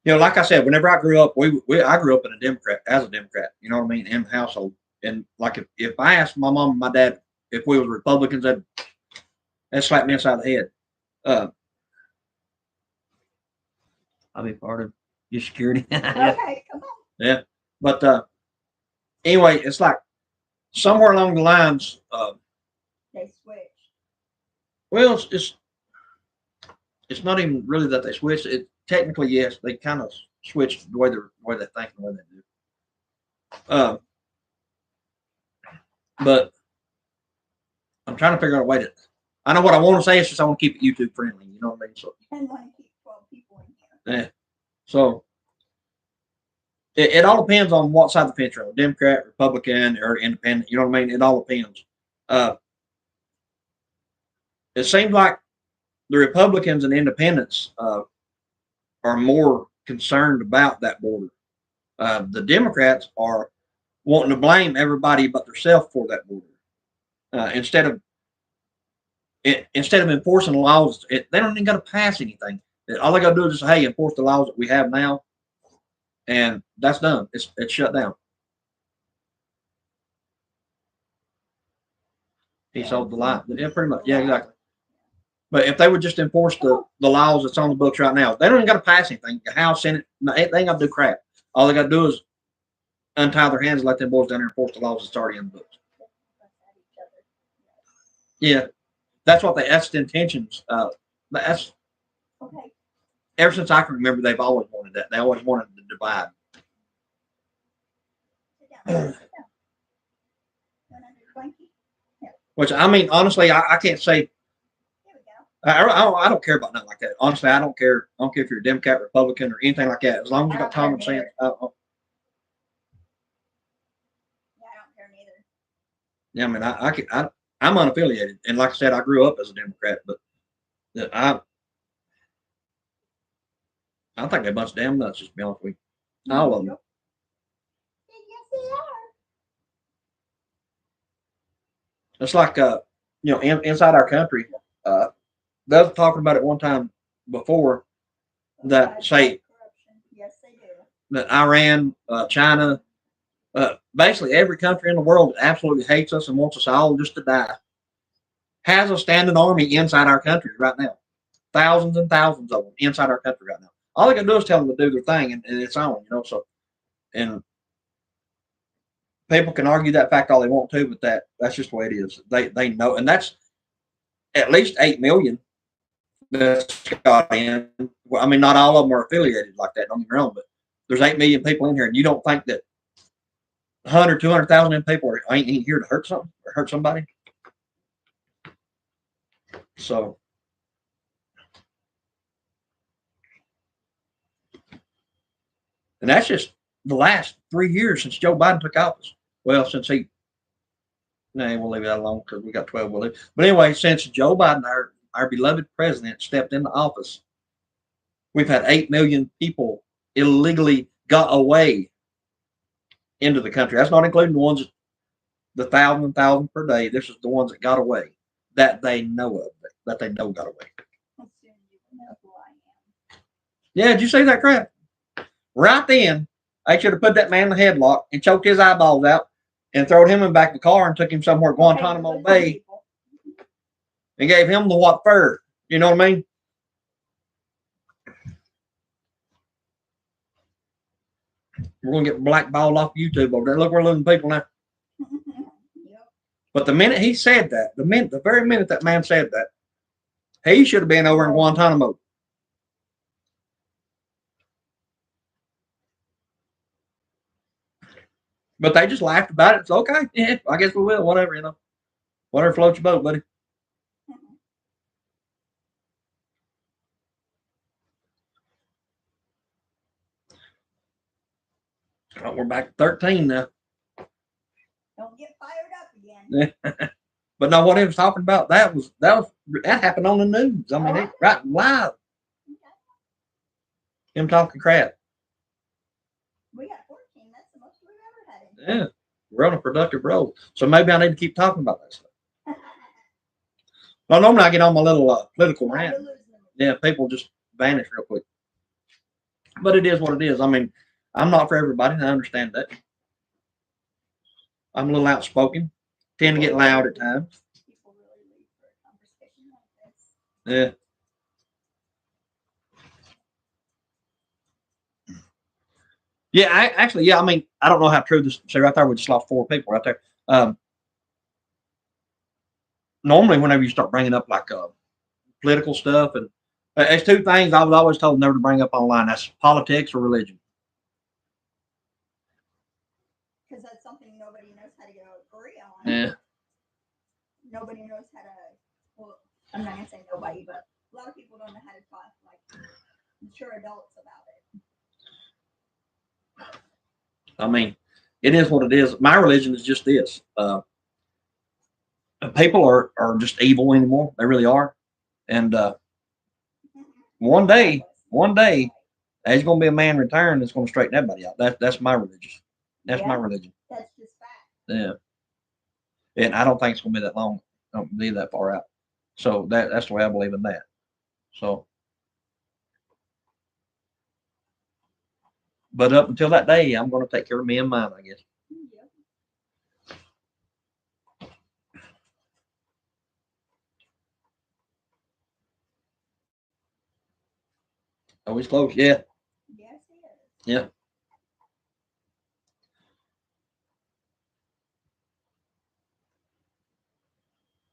You know, like I said, whenever I grew up, I grew up as a Democrat. You know what I mean, in the household. And like if I asked my mom and my dad if we were Republicans, that slapped me inside the head. I'll be part of your security. Okay, come on. Yeah, but anyway, it's like somewhere along the lines, they switched. Well, it's not even really that they switched. It technically, yes, they kind of switched the way they think and the way they do. But I'm trying to figure out a way to. I know what I want to say. It's just I want to keep it YouTube friendly. You know what I mean? So. And want to keep 12 people in here. Yeah. So. It all depends on what side of the fence you're on, Democrat, Republican, or Independent. You know what I mean? It all depends. It seems like the Republicans and Independents are more concerned about that border. The Democrats are wanting to blame everybody but themselves for that border. Instead of enforcing the laws, they don't even got to pass anything. All they got to do is just, hey, enforce the laws that we have now, and that's done. It's shut down. He sold the lie. Yeah, pretty much. Yeah, exactly. But if they would just enforce the laws that's on the books right now, they don't even got to pass anything. The House, Senate, they ain't got to do crap. All they got to do is untie their hands and let them boys down there enforce the laws that's already in the books. Yeah, that's the intentions. That's okay. Ever since I can remember, they've always wanted that. They always wanted to divide. Which I mean, honestly, I can't say. I don't care about nothing like that. Honestly, I don't care. I don't care if you're a Democrat, Republican, or anything like that. As long as you got common sense. Yeah, I don't care neither. Yeah, I mean, I'm unaffiliated, and like I said, I grew up as a Democrat, but I think they're a bunch of damn nuts. Just to be honest with you, all of them. Yes, they are. It's like inside our country. They was talking about it one time before that say yes, they do. That Iran, China, basically every country in the world that absolutely hates us and wants us all just to die has a standing army inside our country right now. Thousands and thousands of them inside our country right now. All they can do is tell them to do their thing, and it's on, So, and people can argue that fact all they want to, but that's just the way it is. They know, and that's at least 8 million. That's got in. Well, I mean, not all of them are affiliated like that. Don't get me wrong, but there's 8 million people in here, and you don't think that 100, 200,000 people ain't here to hurt something or hurt somebody. So, and that's just the last 3 years since Joe Biden took office. Well, since we'll leave that alone because we got 12. We'll leave. But anyway, since Joe Biden, our beloved president, stepped into office, we've had 8 million people illegally got away into the country. That's not including the ones, the thousand per day. This is the ones that got away that they know of, that they know got away. Yeah, did you see that crap? Right then, they should have put that man in the headlock and choked his eyeballs out and thrown him in the back of the car and took him somewhere Guantanamo Bay and gave him the what for. You know what I mean? We're going to get blackballed off YouTube over there. Look, we're losing people now. But the minute he said that, the very minute that man said that, he should have been over in Guantanamo. But they just laughed about it. It's okay. Yeah, I guess we will. Whatever, you know. Whatever floats your boat, buddy. Oh, we're back to 13 now. Don't get fired up again. But no, what he was talking about, that happened on the news. I mean, right live. Him talking crap. We got 14. That's the most we've ever had. Yeah, we're on a productive road. So maybe I need to keep talking about that stuff. Well, normally I get on my little political rant. Yeah, people just vanish real quick. But it is what it is. I mean, I'm not for everybody. I understand that. I'm a little outspoken. Tend to get loud at times. People really leave for a conversation like this. Yeah. Yeah, actually, I mean, I don't know how true this. See, right there, we just lost 4 people right there. Normally, whenever you start bringing up like political stuff, and there's 2 things I was always told never to bring up online. That's politics or religion. Because that's something nobody knows how to agree on. Yeah. Nobody knows how to. Well, I'm not gonna say nobody, but a lot of people don't know how to talk like mature adults about it. I mean, it is what it is. My religion is just this. People are just evil anymore. They really are. And one day, there's going to be a man return that's going to straighten everybody out. That's my religion. That's my religion. That's just fact. Yeah. And I don't think it's going to be that long. I don't believe that far out. So that's the way I believe in that. So, but up until that day, I'm going to take care of me and mine, I guess. Oh, he's close. Yeah. Yes, he is. Yeah.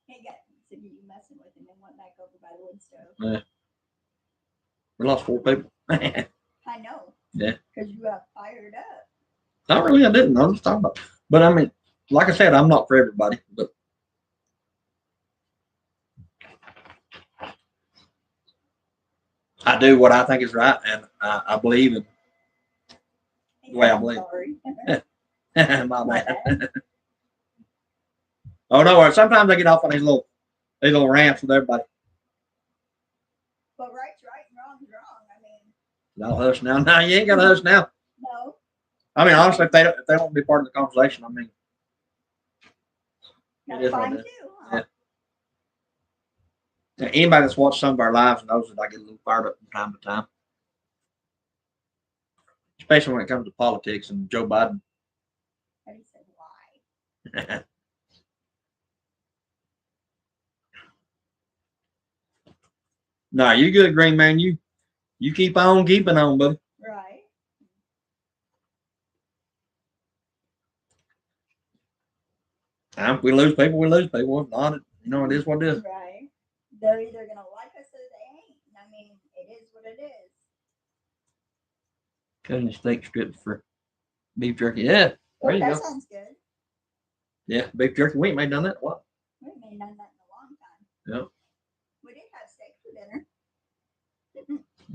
He got sick of you messing with him and went back over by the wood stove. Yeah. We lost 4 people. I know. Yeah. Because you got fired up. Not really. I didn't. I was just talking about. But I mean, like I said, I'm not for everybody. But I do what I think is right, and I believe in the way I believe. Sorry. My bad. Oh no! Sometimes I get off on these little rants with everybody. But right's right and wrong's wrong. I mean. No hush now. No, you ain't got to hush now. No. I mean, honestly, if they don't want to be part of the conversation, I mean, it is fine too. Huh? Yeah. Anybody that's watched some of our lives knows that I get a little fired up from time to time, especially when it comes to politics and Joe Biden. And he said, "Why?" No, you good, Green Man. You keep on keeping on, buddy. Right. If we lose people, we lose people. If not, you know, it is what it is. Right. They're either gonna like us or they ain't. I mean, it is what it is. Cutting the steak strips for beef jerky. Yeah, There you That go. sounds good. Yeah, beef jerky. We ain't made done that in a while. We haven't made none of that in a long time. Yeah. We did have steak for dinner.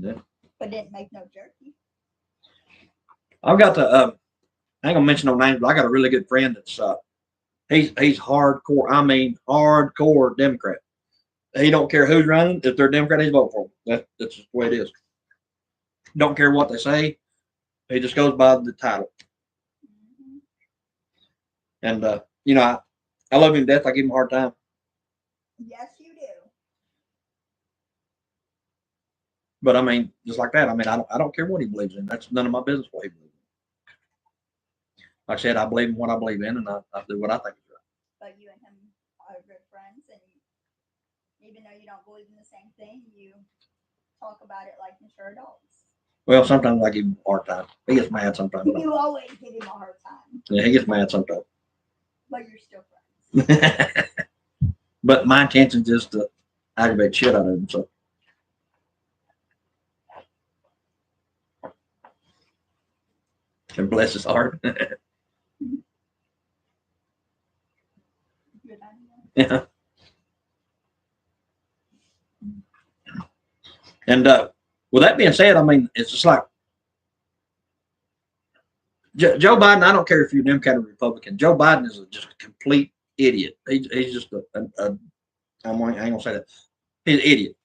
Yeah. But didn't make no jerky. I've got to. I ain't gonna mention no names, but I got a really good friend that's. He's hardcore. I mean, hardcore Democrat. He don't care who's running. If they're a Democrat, he's voting for them. That's just the way it is. Don't care what they say. He just goes by the title. Mm-hmm. And you know, I love him to death. I give him a hard time. Yes, you do. But I mean, just like that. I mean, I don't care what he believes in. That's none of my business what he believes in. Like I said, I believe in what I believe in, and I do what I think is right. But you and him are good friends, and even though you don't believe in the same thing, you talk about it like mature adults. Well, sometimes I give him a hard time. He gets mad sometimes. You always give him a hard time. Yeah, he gets mad sometimes. But you're still friends. But my intention is to aggravate shit out of him. So. And bless his heart. Yeah. And with that being said, I mean, it's just like Joe Biden. I don't care if you're a Democrat or Republican. Joe Biden is just a complete idiot. He's just I ain't gonna say that. He's an idiot.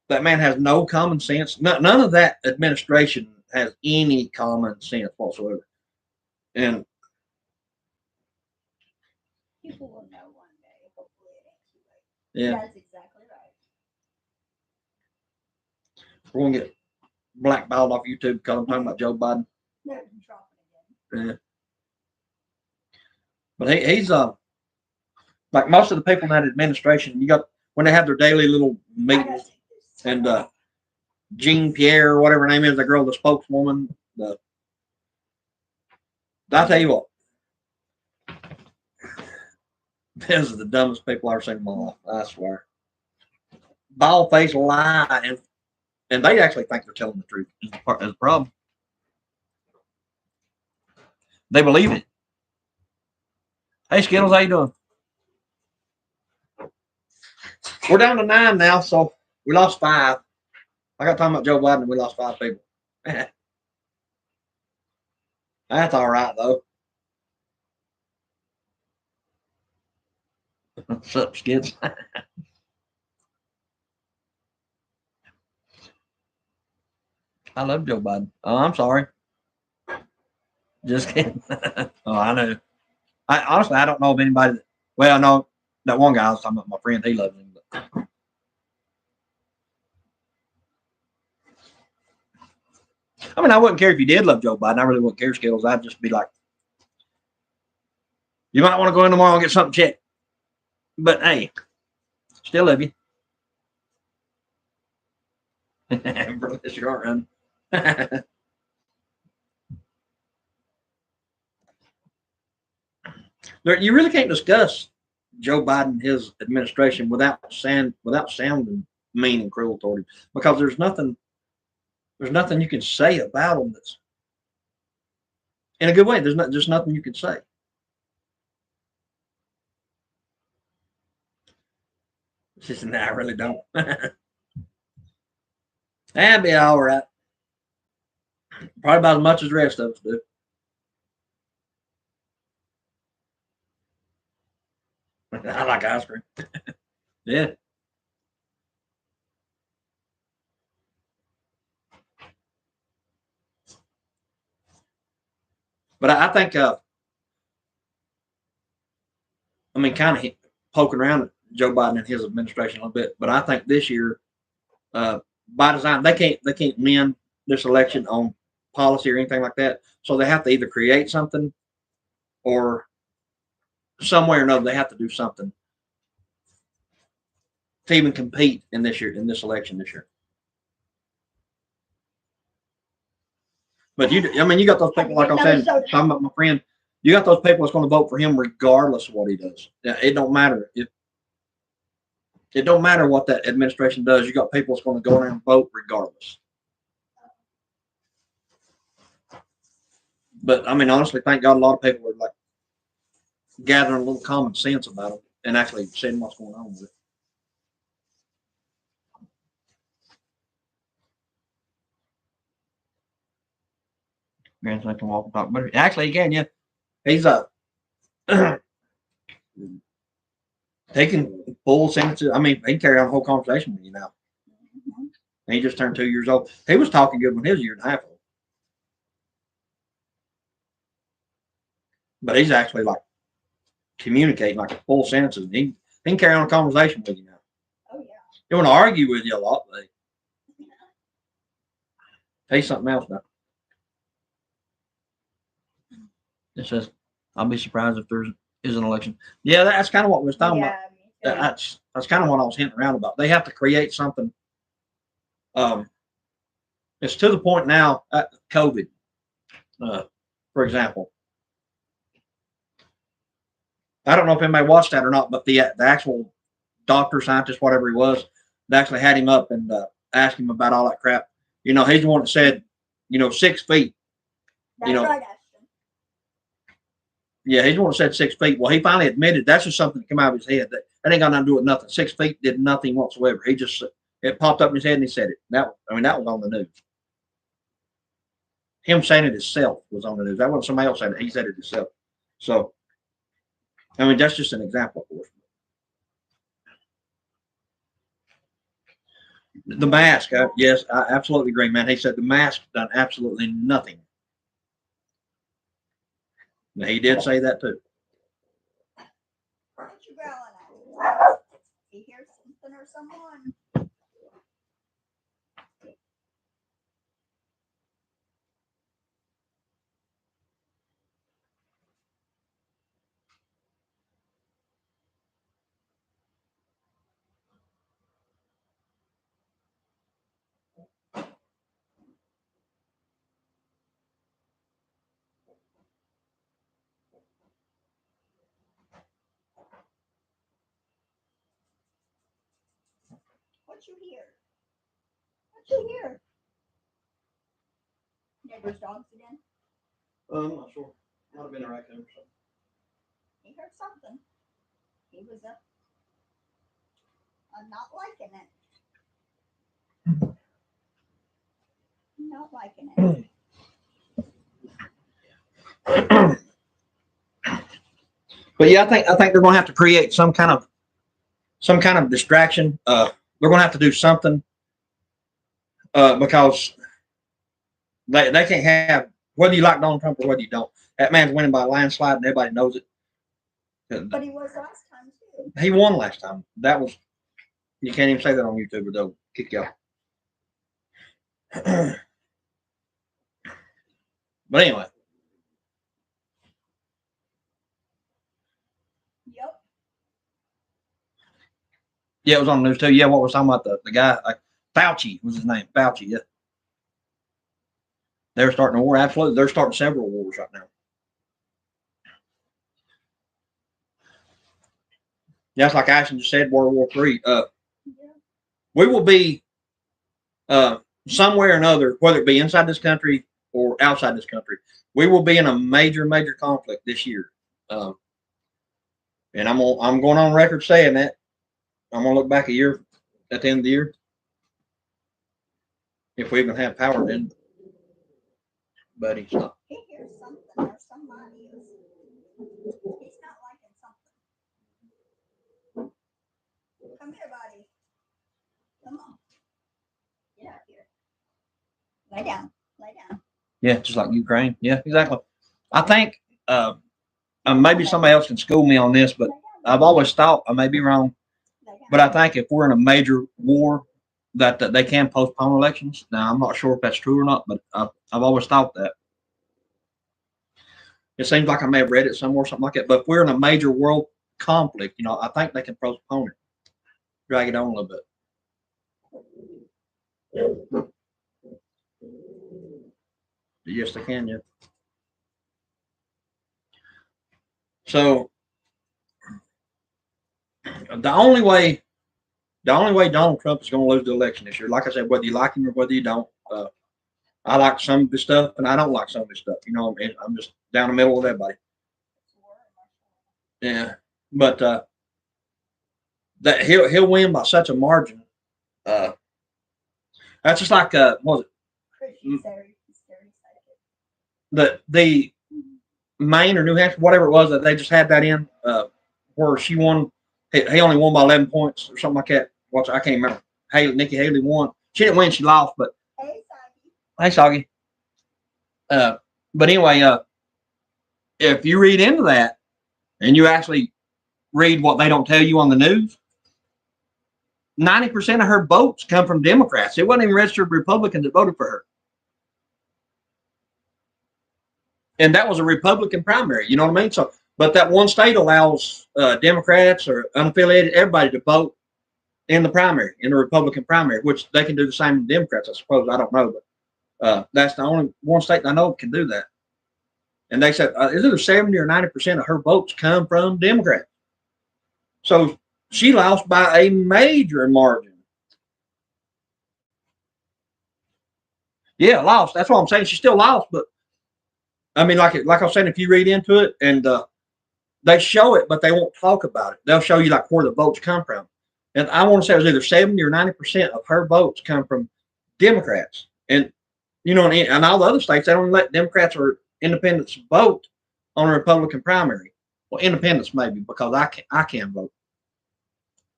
That man has no common sense. None of that administration has any common sense whatsoever. And people will know one day. Hopefully, it ain't too late. yeah, That's exactly right. we're gonna get blackballed off YouTube because I'm talking about Joe Biden. They're dropping again. Yeah. But he's like most of the people in that administration. You got when they have their daily little meetings, and Jean Pierre or whatever her name is, the girl, the spokeswoman. I tell you what, this is the dumbest people I've ever seen in my life. I swear, bald faced lie, and they actually think they're telling the truth. Is the problem? They believe it. Hey Skittles, how you doing? We're down to 9 now, so we lost 5. I got talking about Joe Biden, and we lost 5 people. That's all right though. What's up, Skids? I love Joe Biden. Oh, I'm sorry. Just kidding. Oh, I know. I honestly, I don't know of anybody. Well, I know that one guy I was talking about. My friend, he loves him. But I mean, I wouldn't care if you did love Joe Biden. I really wouldn't care, Skittles. I'd just be like, you might want to go in tomorrow and get something checked. But hey, still love you. Bless your heart, run. You really can't discuss Joe Biden and his administration without sounding mean and cruel toward him, because there's nothing you can say about him that's in a good way. There's just nothing you can say. She said, "Nah, I really don't." That'd be all right. Probably about as much as the rest of us do. I like ice cream. Yeah. But I think, I mean, kind of poking around at Joe Biden and his administration a little bit. But I think this year, by design, they can't win this election on policy or anything like that. So they have to either create something or some way or another they have to do something to even compete in this election this year. But I mean, you got those people like I'm saying, talking about my friend. You got those people that's going to vote for him regardless of what he does. It don't matter. It don't matter what that administration does. You got people that's going to go in and vote regardless. But I mean, honestly, thank God a lot of people are like gathering a little common sense about them and actually seeing what's going on with it. Grandson can walk and talk, but actually, again, yeah, he's a he can pull sentences. I mean, he can carry on a whole conversation with you now. Mhm. And he just turned 2 years old. He was talking good when he was a year and a half old, but he's actually like communicating like full sentences. He can carry on a conversation with you now. Oh yeah. He want to argue with you a lot, but he's something else now. It says, "I'll be surprised if there is an election." Yeah, that's kind of what we was talking about. Yeah, me too. That's kind of what I was hinting around about. They have to create something. Um, it's to the point now. COVID, for example, I don't know if anybody watched that or not, but the actual doctor, scientist, whatever he was, they actually had him up and asked him about all that crap. You know, he's the one that said, 6 feet. That's You know, right, Ashton. yeah, he's the one that said 6 feet. Well, he finally admitted that's just something that came out of his head. That ain't got nothing to do with nothing. 6 feet did nothing whatsoever. He just it popped up in his head and he said it. That was on the news. Him saying it himself was on the news. That wasn't somebody else saying it. He said it himself. So I mean, that's just an example, of course. The mask, yes, I absolutely agree, man. He said the mask done absolutely nothing. Now, he did say that too. What you growling at? You hear something or someone? What you hear? What you hear? Neighbor's dogs again? I'm not sure. Might have been a raccoon or something. He heard something. He was up. I'm not liking it. Not liking it. But yeah, I think they're going to have to create some kind of distraction. They're going to have to do something because they can't have whether you like Donald Trump or whether you don't. That man's winning by a landslide, and everybody knows it. But he was last time too. He won last time. That was you can't even say that on YouTube or they'll kick you off. But anyway, Yep. yeah, it was on the news too. Yeah, what we're talking about the guy like Fauci was his name. Fauci, yeah. They're starting a war. Absolutely, they're starting several wars right now. That's like Ashton just said, World War III. Yeah. We will be somewhere or another, whether it be inside this country or outside this country, we will be in a major conflict this year. Um, and I'm going on record saying that. I'm gonna look back a year at the end of the year if we even have power then. But he's not. He hears something or somebody is. He's not liking something. Come here, buddy. Come on. Get up here. Lay down. Lay down. Yeah, just like Ukraine. Yeah, exactly. I think maybe somebody else can school me on this, but I've always thought I may be wrong, but I think if we're in a major war, that they can postpone elections. Now I'm not sure if that's true or not, but I've always thought that. It seems like I may have read it somewhere, something like that. But if we're in a major world conflict, I think they can postpone it, drag it on a little bit. Yes, they can. Yeah. So the only way Donald Trump is going to lose the election this year, like I said, whether you like him or whether you don't, I like some of his stuff, and I don't like some of his stuff. You know, I'm just down the middle with everybody. Yeah, but that he'll win by such a margin. Uh, that's just like what was it? The Maine or New Hampshire, whatever it was that they just had that in, where she won. He only won by 11 points or something like that. I can't remember. Nikki Haley won. She didn't win. She lost, but hey, Soggy. But anyway, if you read into that and you actually read what they don't tell you on the news, 90% of her votes come from Democrats. It wasn't even registered Republicans that voted for her. And that was a Republican primary. You know what I mean? So, but that one state allows Democrats or unaffiliated everybody to vote in the primary, in the Republican primary, which they can do the same with Democrats, I suppose. I don't know, but that's the only one state I know can do that. And they said is either 70 or 90% of her votes come from Democrats. So she lost by a major margin. Yeah, lost. That's what I'm saying. She still lost, but I mean, like I was saying, if you read into it and they show it, but they won't talk about it. They'll show you like where the votes come from. And I want to say it was either 70 or 90% of her votes come from Democrats. And, you know, and all the other states, they don't let Democrats or independents vote on a Republican primary. Well, independents maybe, because I can vote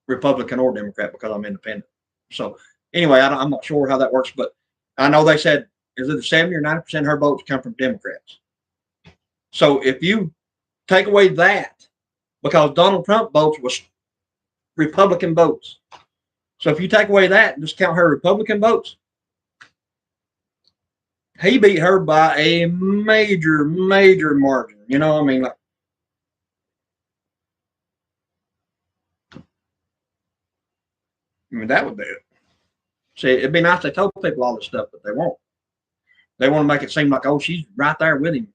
Republican or Democrat because I'm independent. So anyway, I'm not sure how that works, but I know they said is either 70 or 90% of her votes come from Democrats. So if you take away that, because Donald Trump votes was Republican votes. So if you take away that and just count her Republican votes, he beat her by a major, major margin. You know what I mean? Like, that would do it. See, it'd be nice to tell people all this stuff, but they won't. They want to make it seem like, oh, she's right there with him.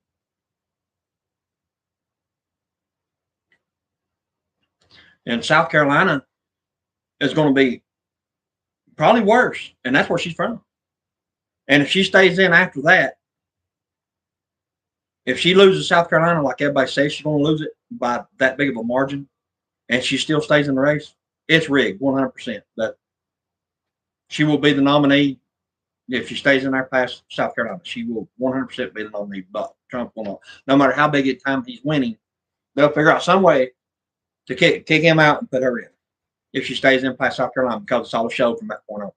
And South Carolina is going to be probably worse, and that's where she's from. And if she stays in after that, if she loses South Carolina like everybody says she's going to lose it by that big of a margin, and she still stays in the race, it's rigged 100%. That she will be the nominee if she stays in there past South Carolina. She will 100% be the nominee, but Trump will not. No matter how big a time he's winning, they'll figure out some way to kick him out and put her in if she stays in past South Carolina, because it's all a show from that point on.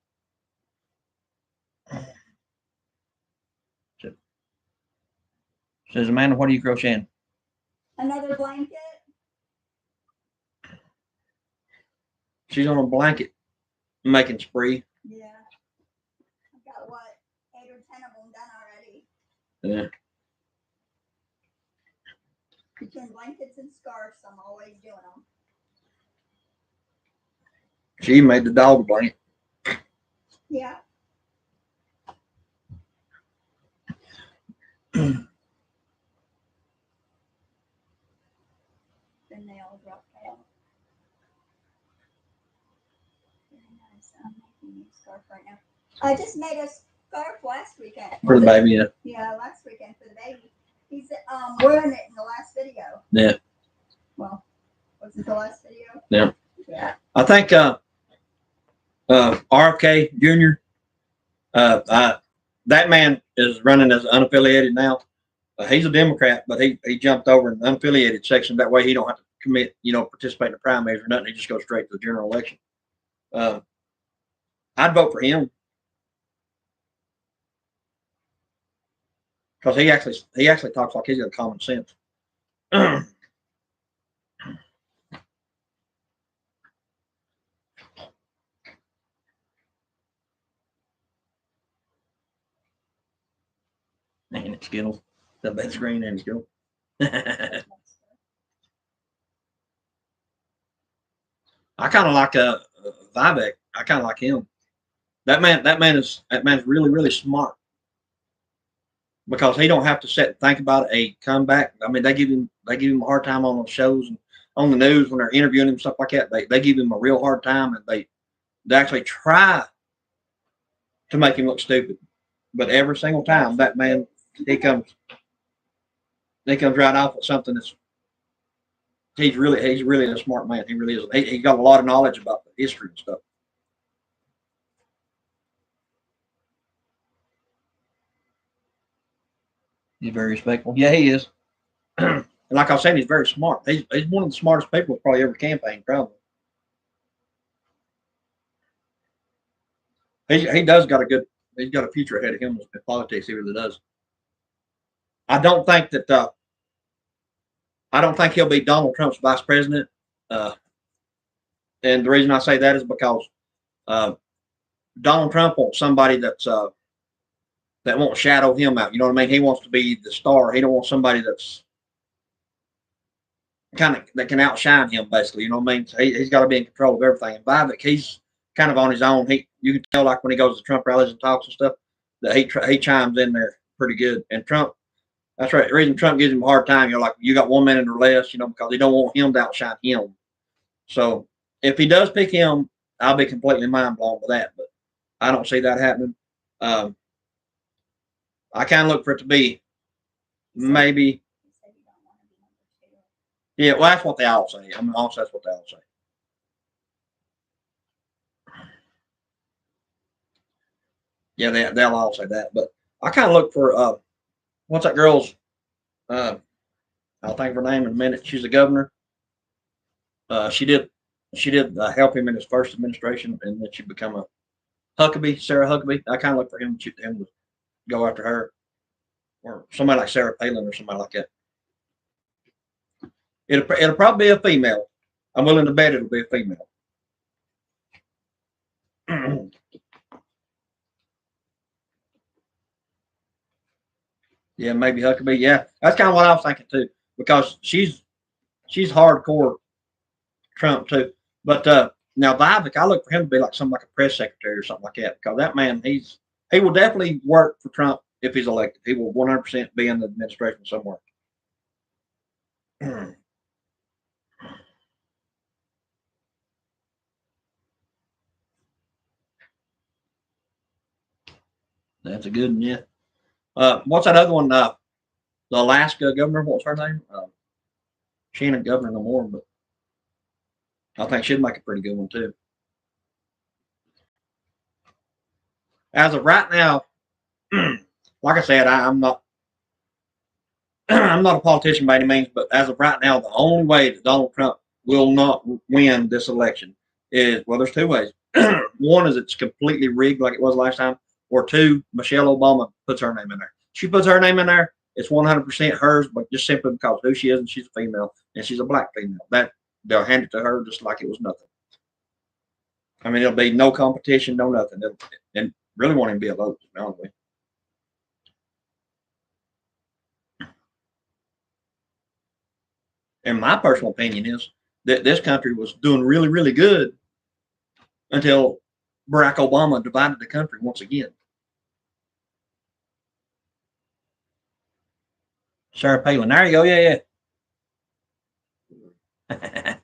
Says Amanda, what are you crocheting? Another blanket. She's on a blanket making spree. Yeah. I've got what, 8 or 10 of them done already. Yeah. Between blankets and scarves, I'm always doing them. She made the dog blanket. Yeah. Then they all dropped out. Very nice. I'm making a scarf right now. I just made a scarf last weekend. For the baby, yeah. Yeah, last weekend for the baby. He's wearing it in the last video. Yeah. Well, was it the last video? Yeah. Yeah. I think RFK Jr. That man is running as unaffiliated now. He's a Democrat, but he jumped over in the unaffiliated section. That way he don't have to commit, participate in the primaries or nothing. He just goes straight to the general election. I'd vote for him because he actually talks like he's got common sense. And it's Skittles. The bed screen and Skittles. I kind of like Vivek. I kind of like him. That man's really, really smart because he don't have to sit and think about a comeback. I mean, they give him a hard time on the shows and on the news when they're interviewing him, stuff like that. They give him a real hard time, and they actually try to make him look stupid. But every single time that man he comes right off with something that's he's really a smart man. He really is. He got a lot of knowledge about the history and stuff. He's very respectful. Yeah, he is. And like I was saying, he's very smart. He's one of the smartest people who's probably ever campaigned. Probably. He does got a good. He's got a future ahead of him in politics. He really does. I don't think that. I don't think he'll be Donald Trump's vice president. Uh, and the reason I say that is because uh, Donald Trump wants somebody that won't shadow him out. You know what I mean? He wants to be the star. He don't want somebody that's kind of that can outshine him. Basically, you know what I mean? So he's got to be in control of everything. And Vivek, he's kind of on his own. You can tell like when he goes to Trump rallies and talks and stuff that he chimes in there pretty good. And Trump, that's right. The reason Trump gives him a hard time, you're like you got 1 minute or less, you know, because he don't want him to outshine him. So if he does pick him, I'll be completely mind blown with that. But I don't see that happening. Um, I kind of look for it to be maybe. Yeah, well, that's what they all say. I mean, also that's what they all say. Yeah, they'll all say that. But I kind of look for what's that girl's? Uh, I'll think of her name in a minute. She's the governor. She did help him in his first administration, and then she become a Huckabee, Sarah Huckabee. I kind of look for him to go after her, or somebody like Sarah Palin or somebody like that. It'll probably be a female. I'm willing to bet it'll be a female. Yeah, maybe Huckabee. Yeah, that's kind of what I was thinking too, because she's hardcore Trump too. But now Vivek, I look for him to be like something like a press secretary or something like that, because that man he will definitely work for Trump if he's elected. He will 100% be in the administration somewhere. That's a good one, yeah. What's that other one? The Alaska governor. What's her name? She ain't a governor no more, but I think she'd make a pretty good one too. As of right now, like I said, I'm not I'm not a politician by any means, but as of right now, the only way that Donald Trump will not win this election is well, there's two ways. One is it's completely rigged like it was last time, or two, Michelle Obama puts her name in there. She puts her name in there, it's 100% hers, but just simply because who she is and she's a female and she's a black female. That they'll hand it to her just like it was nothing. I mean, it'll be no competition, no nothing. And really won't even be a vote, to be honest with you. And my personal opinion is that this country was doing really, really good until Barack Obama divided the country once again. Sarah Palin. There you go. Yeah, yeah.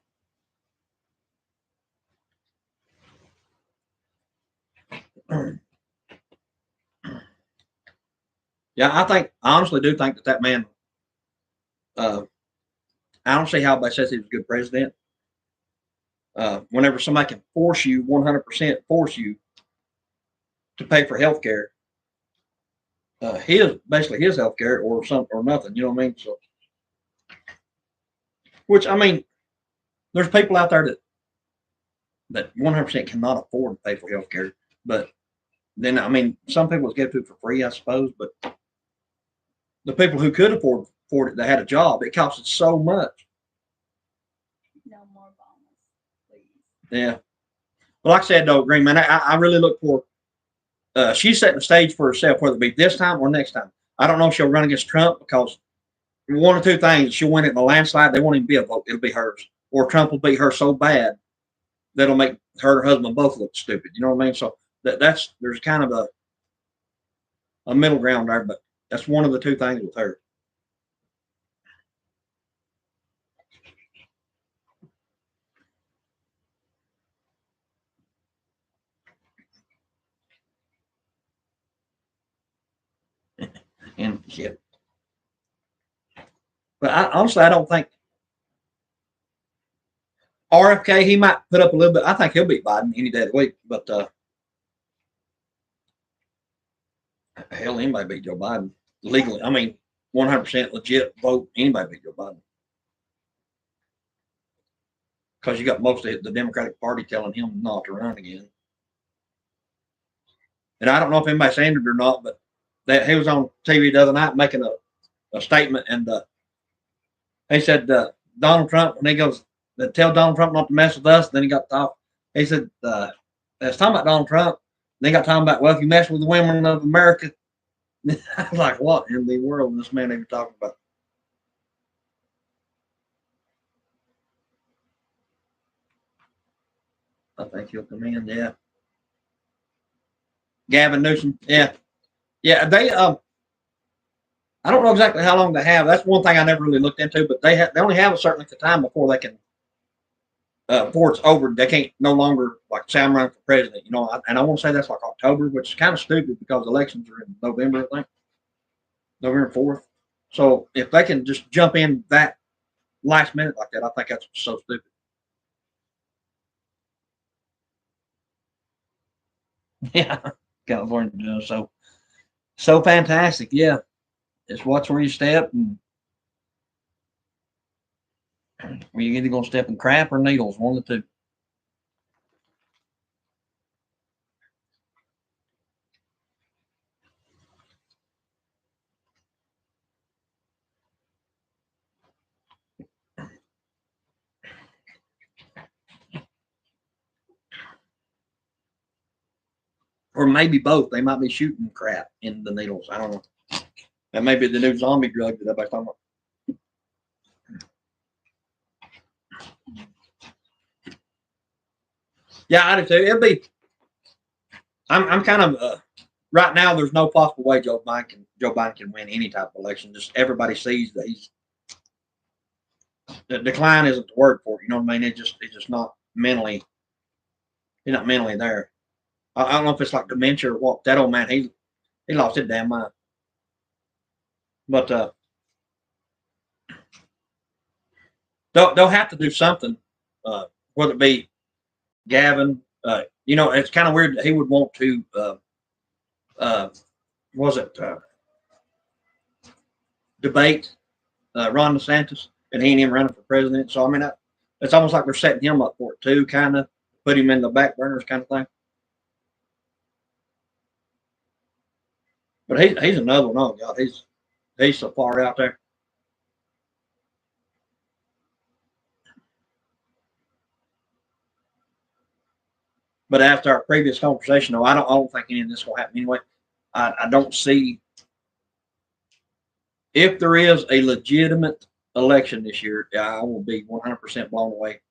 Yeah, I honestly do think that man, uh, I don't see how anybody says he was a good president. Whenever somebody can force you, 100% force you to pay for health care, basically his health care or something or nothing, you know what I mean? So, which, I mean, there's people out there that 100% cannot afford to pay for health care. But then, I mean, some people get it for free, I suppose, but the people who could afford it, they had a job. It costed so much. No more bombs, please. Yeah. But like I said, though, Green Man, I really look for. She's setting the stage for herself, whether it be this time or next time. I don't know if she'll run against Trump because one or two things: she'll win it in a landslide. They won't even be a vote; it'll be hers. Or Trump will beat her so bad that'll make her and her husband both look stupid. You know what I mean? So there's kind of a middle ground there, but that's one of the two things with her. Yeah. But honestly, I don't think RFK, he might put up a little bit. I think he'll beat Biden any day of the week. But hell, anybody beat Joe Biden legally. I mean, 100% legit vote. Anybody beat Joe Biden because you got most of the Democratic Party telling him not to run again. And I don't know if anybody's seen it or not, but that he was on TV the other night making a statement, and he said Donald Trump, when he goes, tell Donald Trump not to mess with us. Then he got talk. He said, "Let's talking about Donald Trump." Then he got talking about, well, if you mess with the women of America, I was like, what in the world is this man even talking about? I think he'll come in. Yeah, Gavin Newsom. Yeah, yeah. They I don't know exactly how long they have. That's one thing I never really looked into. But they only have a certain length of time before they can before it's over. They can't no longer like say I'm running for president. You know, and I want to say that's like October, which is kind of stupid because elections are in November. I think November 4th. So if they can just jump in that last minute like that, I think that's so stupid. Yeah, California does so fantastic. Yeah, it's watch where you step, and you're either gonna step in crap or needles, one of the two. Or maybe both. They might be shooting crap in the needles. I don't know. That may be the new zombie drug that everybody's talking about. Yeah, I do too. It'll be. I'm kind of right now. There's no possible way Joe Biden can win any type of election. Just everybody sees that the decline isn't the word for it. You know what I mean? It's just not mentally. He's not mentally there. I don't know if it's like dementia or what. That old man, he lost his damn mind. But they'll have to do something. Whether it be Gavin, you know, it's kind of weird that he would want to. Uh, was it debate Ron DeSantis, and he ain't even running for president. So I mean, it's almost like they're setting him up for it too, kind of put him in the back burners, kind of thing. But he's another one. Oh God, he's so far out there. But after our previous conversation, though, I don't think any of this will happen anyway. I don't see if there is a legitimate election this year. I will be 100% blown away.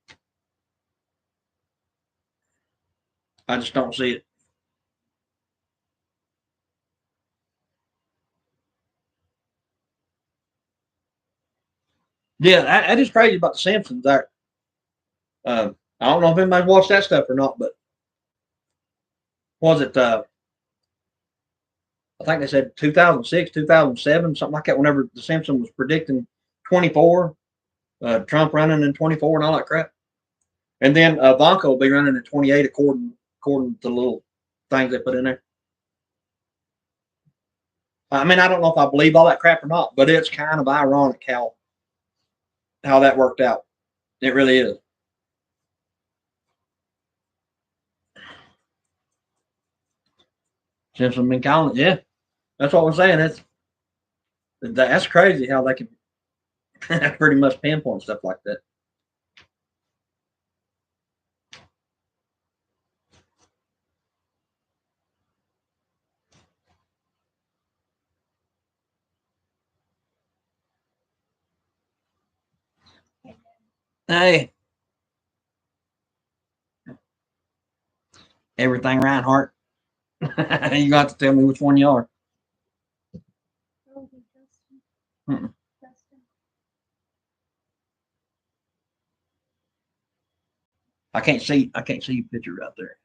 I just don't see it. Yeah, that is crazy about the Simpsons. I don't know if anybody watched that stuff or not, but was it? I think they said 2006, 2007, something like that. Whenever the Simpsons was predicting 24, Trump running in 24 and all that crap, and then Ivanka will be running in 28 according to the little things they put in there. I mean, I don't know if I believe all that crap or not, but it's kind of ironic how that worked out. It really is. Simpsons been calling it. Yeah, that's what we're saying. That's crazy how they can pretty much pinpoint stuff like that. Hey, everything Reinhardt. You got to tell me which one you are. Mm-mm. I can't see. I can't see your picture right there.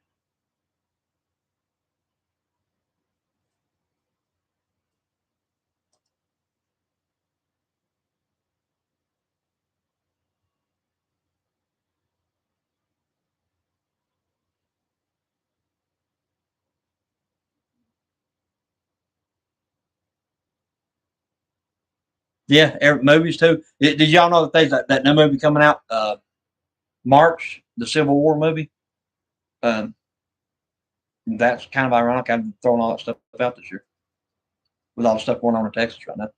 Yeah, movies too. Did y'all know that there's that new movie coming out? March, the Civil War movie. Um, that's kind of ironic. I'm throwing all that stuff out this year with all the stuff going on in Texas right now.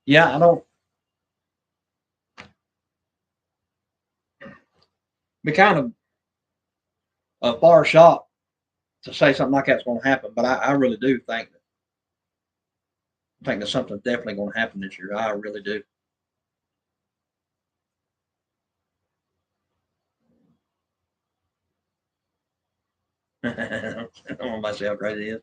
Yeah, I don't. Be kind of a far shot to say something like that's going to happen, but I really do think that something's definitely going to happen this year. I really do. I don't want to say how great it is.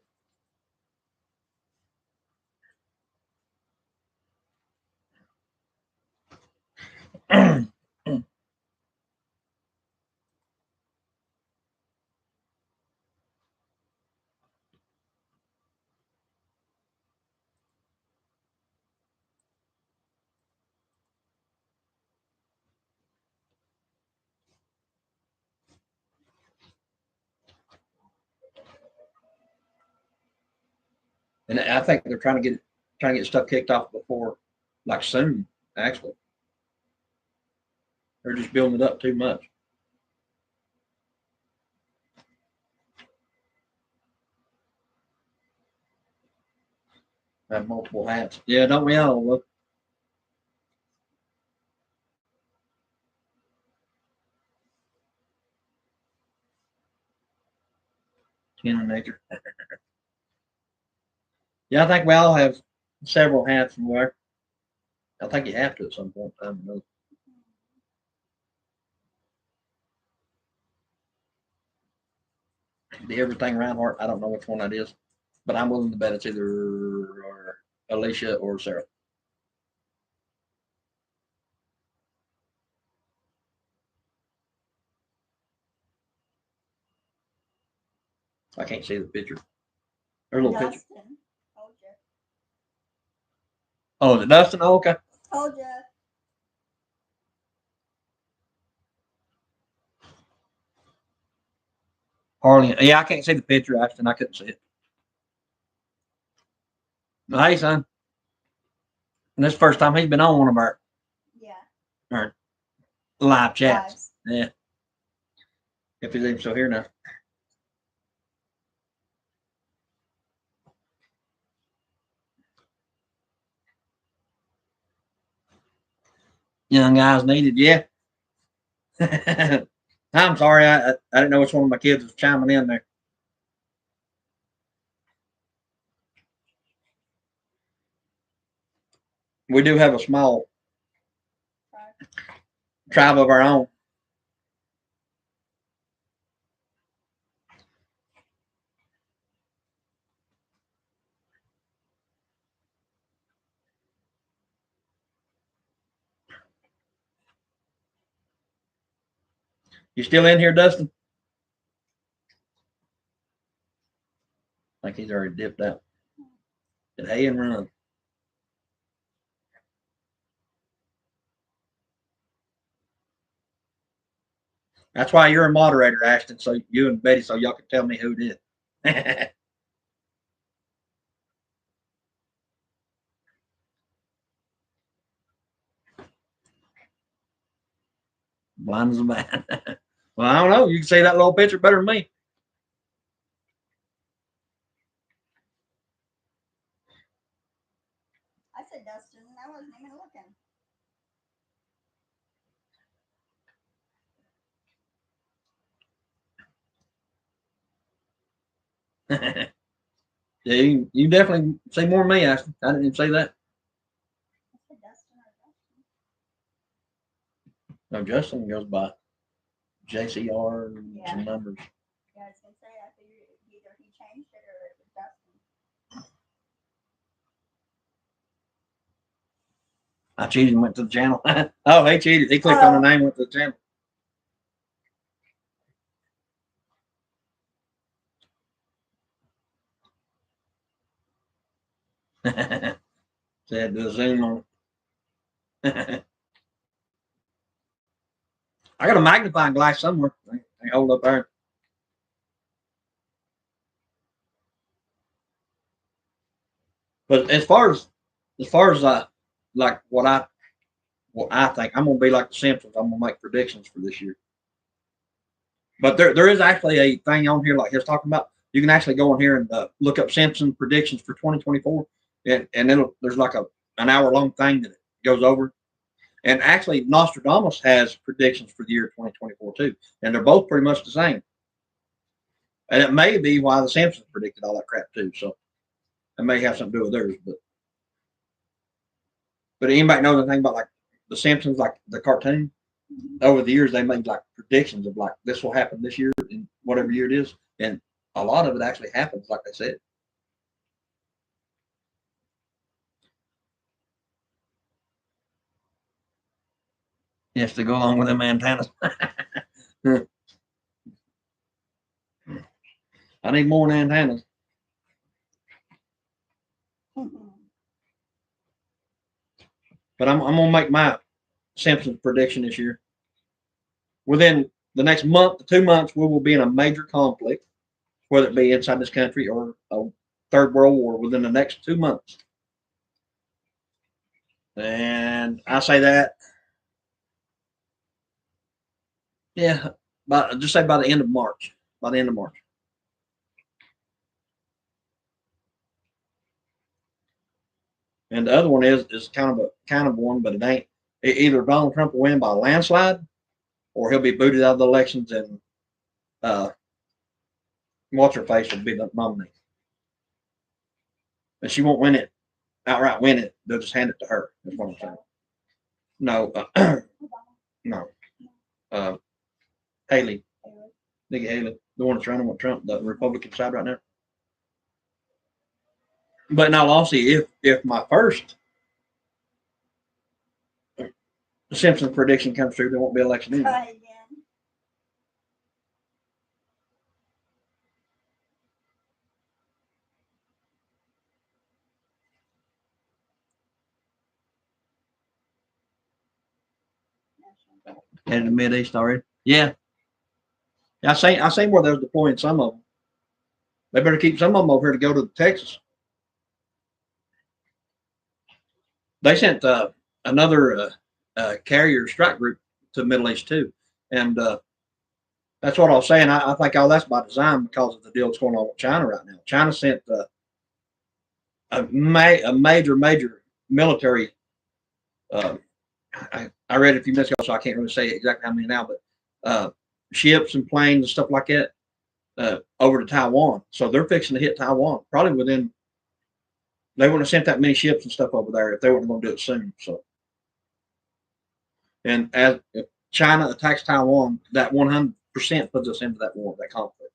And I think they're trying to get stuff kicked off before, like soon. Actually, they're just building it up too much. I have multiple hats. Yeah, don't we all? Look, teenager. Yeah, I think we all have several hats somewhere. I think you have to at some point in time. You know. The everything Reinhardt. I don't know which one that is, but I'm willing to bet it's either or Alicia or Sarah. I can't see the picture. There's a little picture. Dustin. Told you. Oh, is it Dustin? Oh, okay. Told you. Harley. Yeah, I can't see the picture, Ashton. I couldn't see it. Hey, son. And this is the first time he's been on one of Yeah. our live chats. Lives. Yeah. If he's even still here now. Young guys needed, yeah. I'm sorry, I didn't know which one of my kids was chiming in there. We do have a small tribe of our own. You still in here, Dustin? I think he's already dipped out. Did hay and run. That's why you're a moderator, Ashton. So you and Betty, so y'all can tell me who did. Blind as a bat. Well, I don't know. You can see that little picture better than me. I said Dustin. I wasn't even looking. Yeah, you definitely see more than me, Ashton. I didn't even say that. I said Dustin or Dustin. No, Justin goes by JCR and Yeah. some numbers. Yeah, I was gonna say I figured either he changed it or it was Dustin. I cheated and went to the channel. Oh, he cheated. He clicked on the name, went to the channel. Said do a zoom on it. I got a magnifying glass somewhere. Can't hold up there. But as far as like what I think, I'm gonna be like the Simpsons. I'm gonna make predictions for this year. But there is actually a thing on here like he was talking about. You can actually go on here and look up Simpson predictions for 2024, and then there's like an hour long thing that it goes over. And actually, Nostradamus has predictions for the year 2024 too, and they're both pretty much the same. And it may be why the Simpsons predicted all that crap too. So it may have something to do with theirs. But anybody know anything about like the Simpsons, like the cartoon? Over the years, they made like predictions of like this will happen this year in whatever year it is, and a lot of it actually happens, like they said. Yes, to go along with them antennas. I need more antennas. But I'm gonna make my Simpsons prediction this year. Within the next month to 2 months, we will be in a major conflict, whether it be inside this country or a third world war within the next 2 months. And I say that, yeah, just say by the end of March. By the end of March. And the other one is kind of one, but it ain't. Either Donald Trump will win by a landslide, or he'll be booted out of the elections, and uh, what's her face will be the nominee. And she won't win it outright. Win it, they'll just hand it to her. That's what I'm saying. No, no. Uh, Haley, Nikki Haley, the one that's running with Trump, the Republican side right now. But now, honestly, if my first Simpson prediction comes true, there won't be election anyway. And the Mid East already. Yeah, I seen where they're deploying some of them. They better keep some of them over here to go to Texas. They sent another carrier strike group to the Middle East too, and that's what I was saying. I think all that's by design because of the deal that's going on with China right now. China sent a major military. Uh, I read it a few minutes ago, so I can't really say exactly how many now, but ships and planes and stuff like that over to Taiwan. So they're fixing to hit Taiwan probably within. They wouldn't have sent that many ships and stuff over there if they weren't going to do it soon. So, and as if China attacks Taiwan, that 100% puts us into that war, that conflict,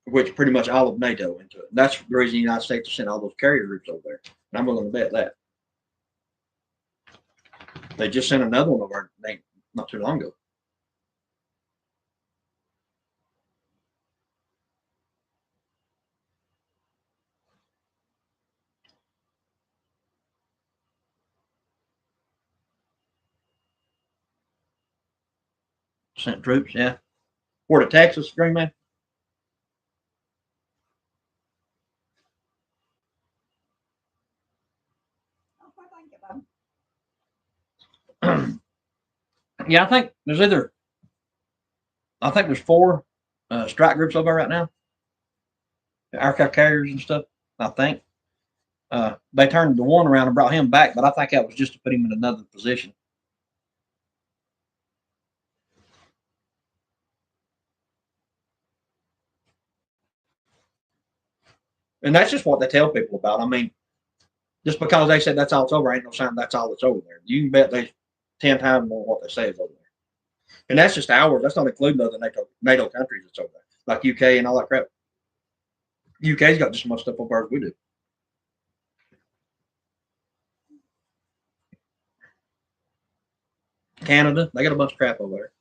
which pretty much all of NATO into it. That's the reason the United States sent all those carrier groups over there. And I'm willing to bet that. They just sent another one over not too long ago. Sent troops, yeah. Where to Texas, Green Man? Yeah, I think there's four strike groups over there right now. Aircraft carriers and stuff. I think they turned the one around and brought him back, but I think that was just to put him in another position. And that's just what they tell people about. I mean, just because they said that's all it's over, ain't no sign that's all that's over there. You can bet they 10 times more what they say is over there. And that's just ours. That's not including other NATO countries that's over there, like UK and all that crap. UK's got just as much stuff over there as we do. Canada, they got a bunch of crap over there.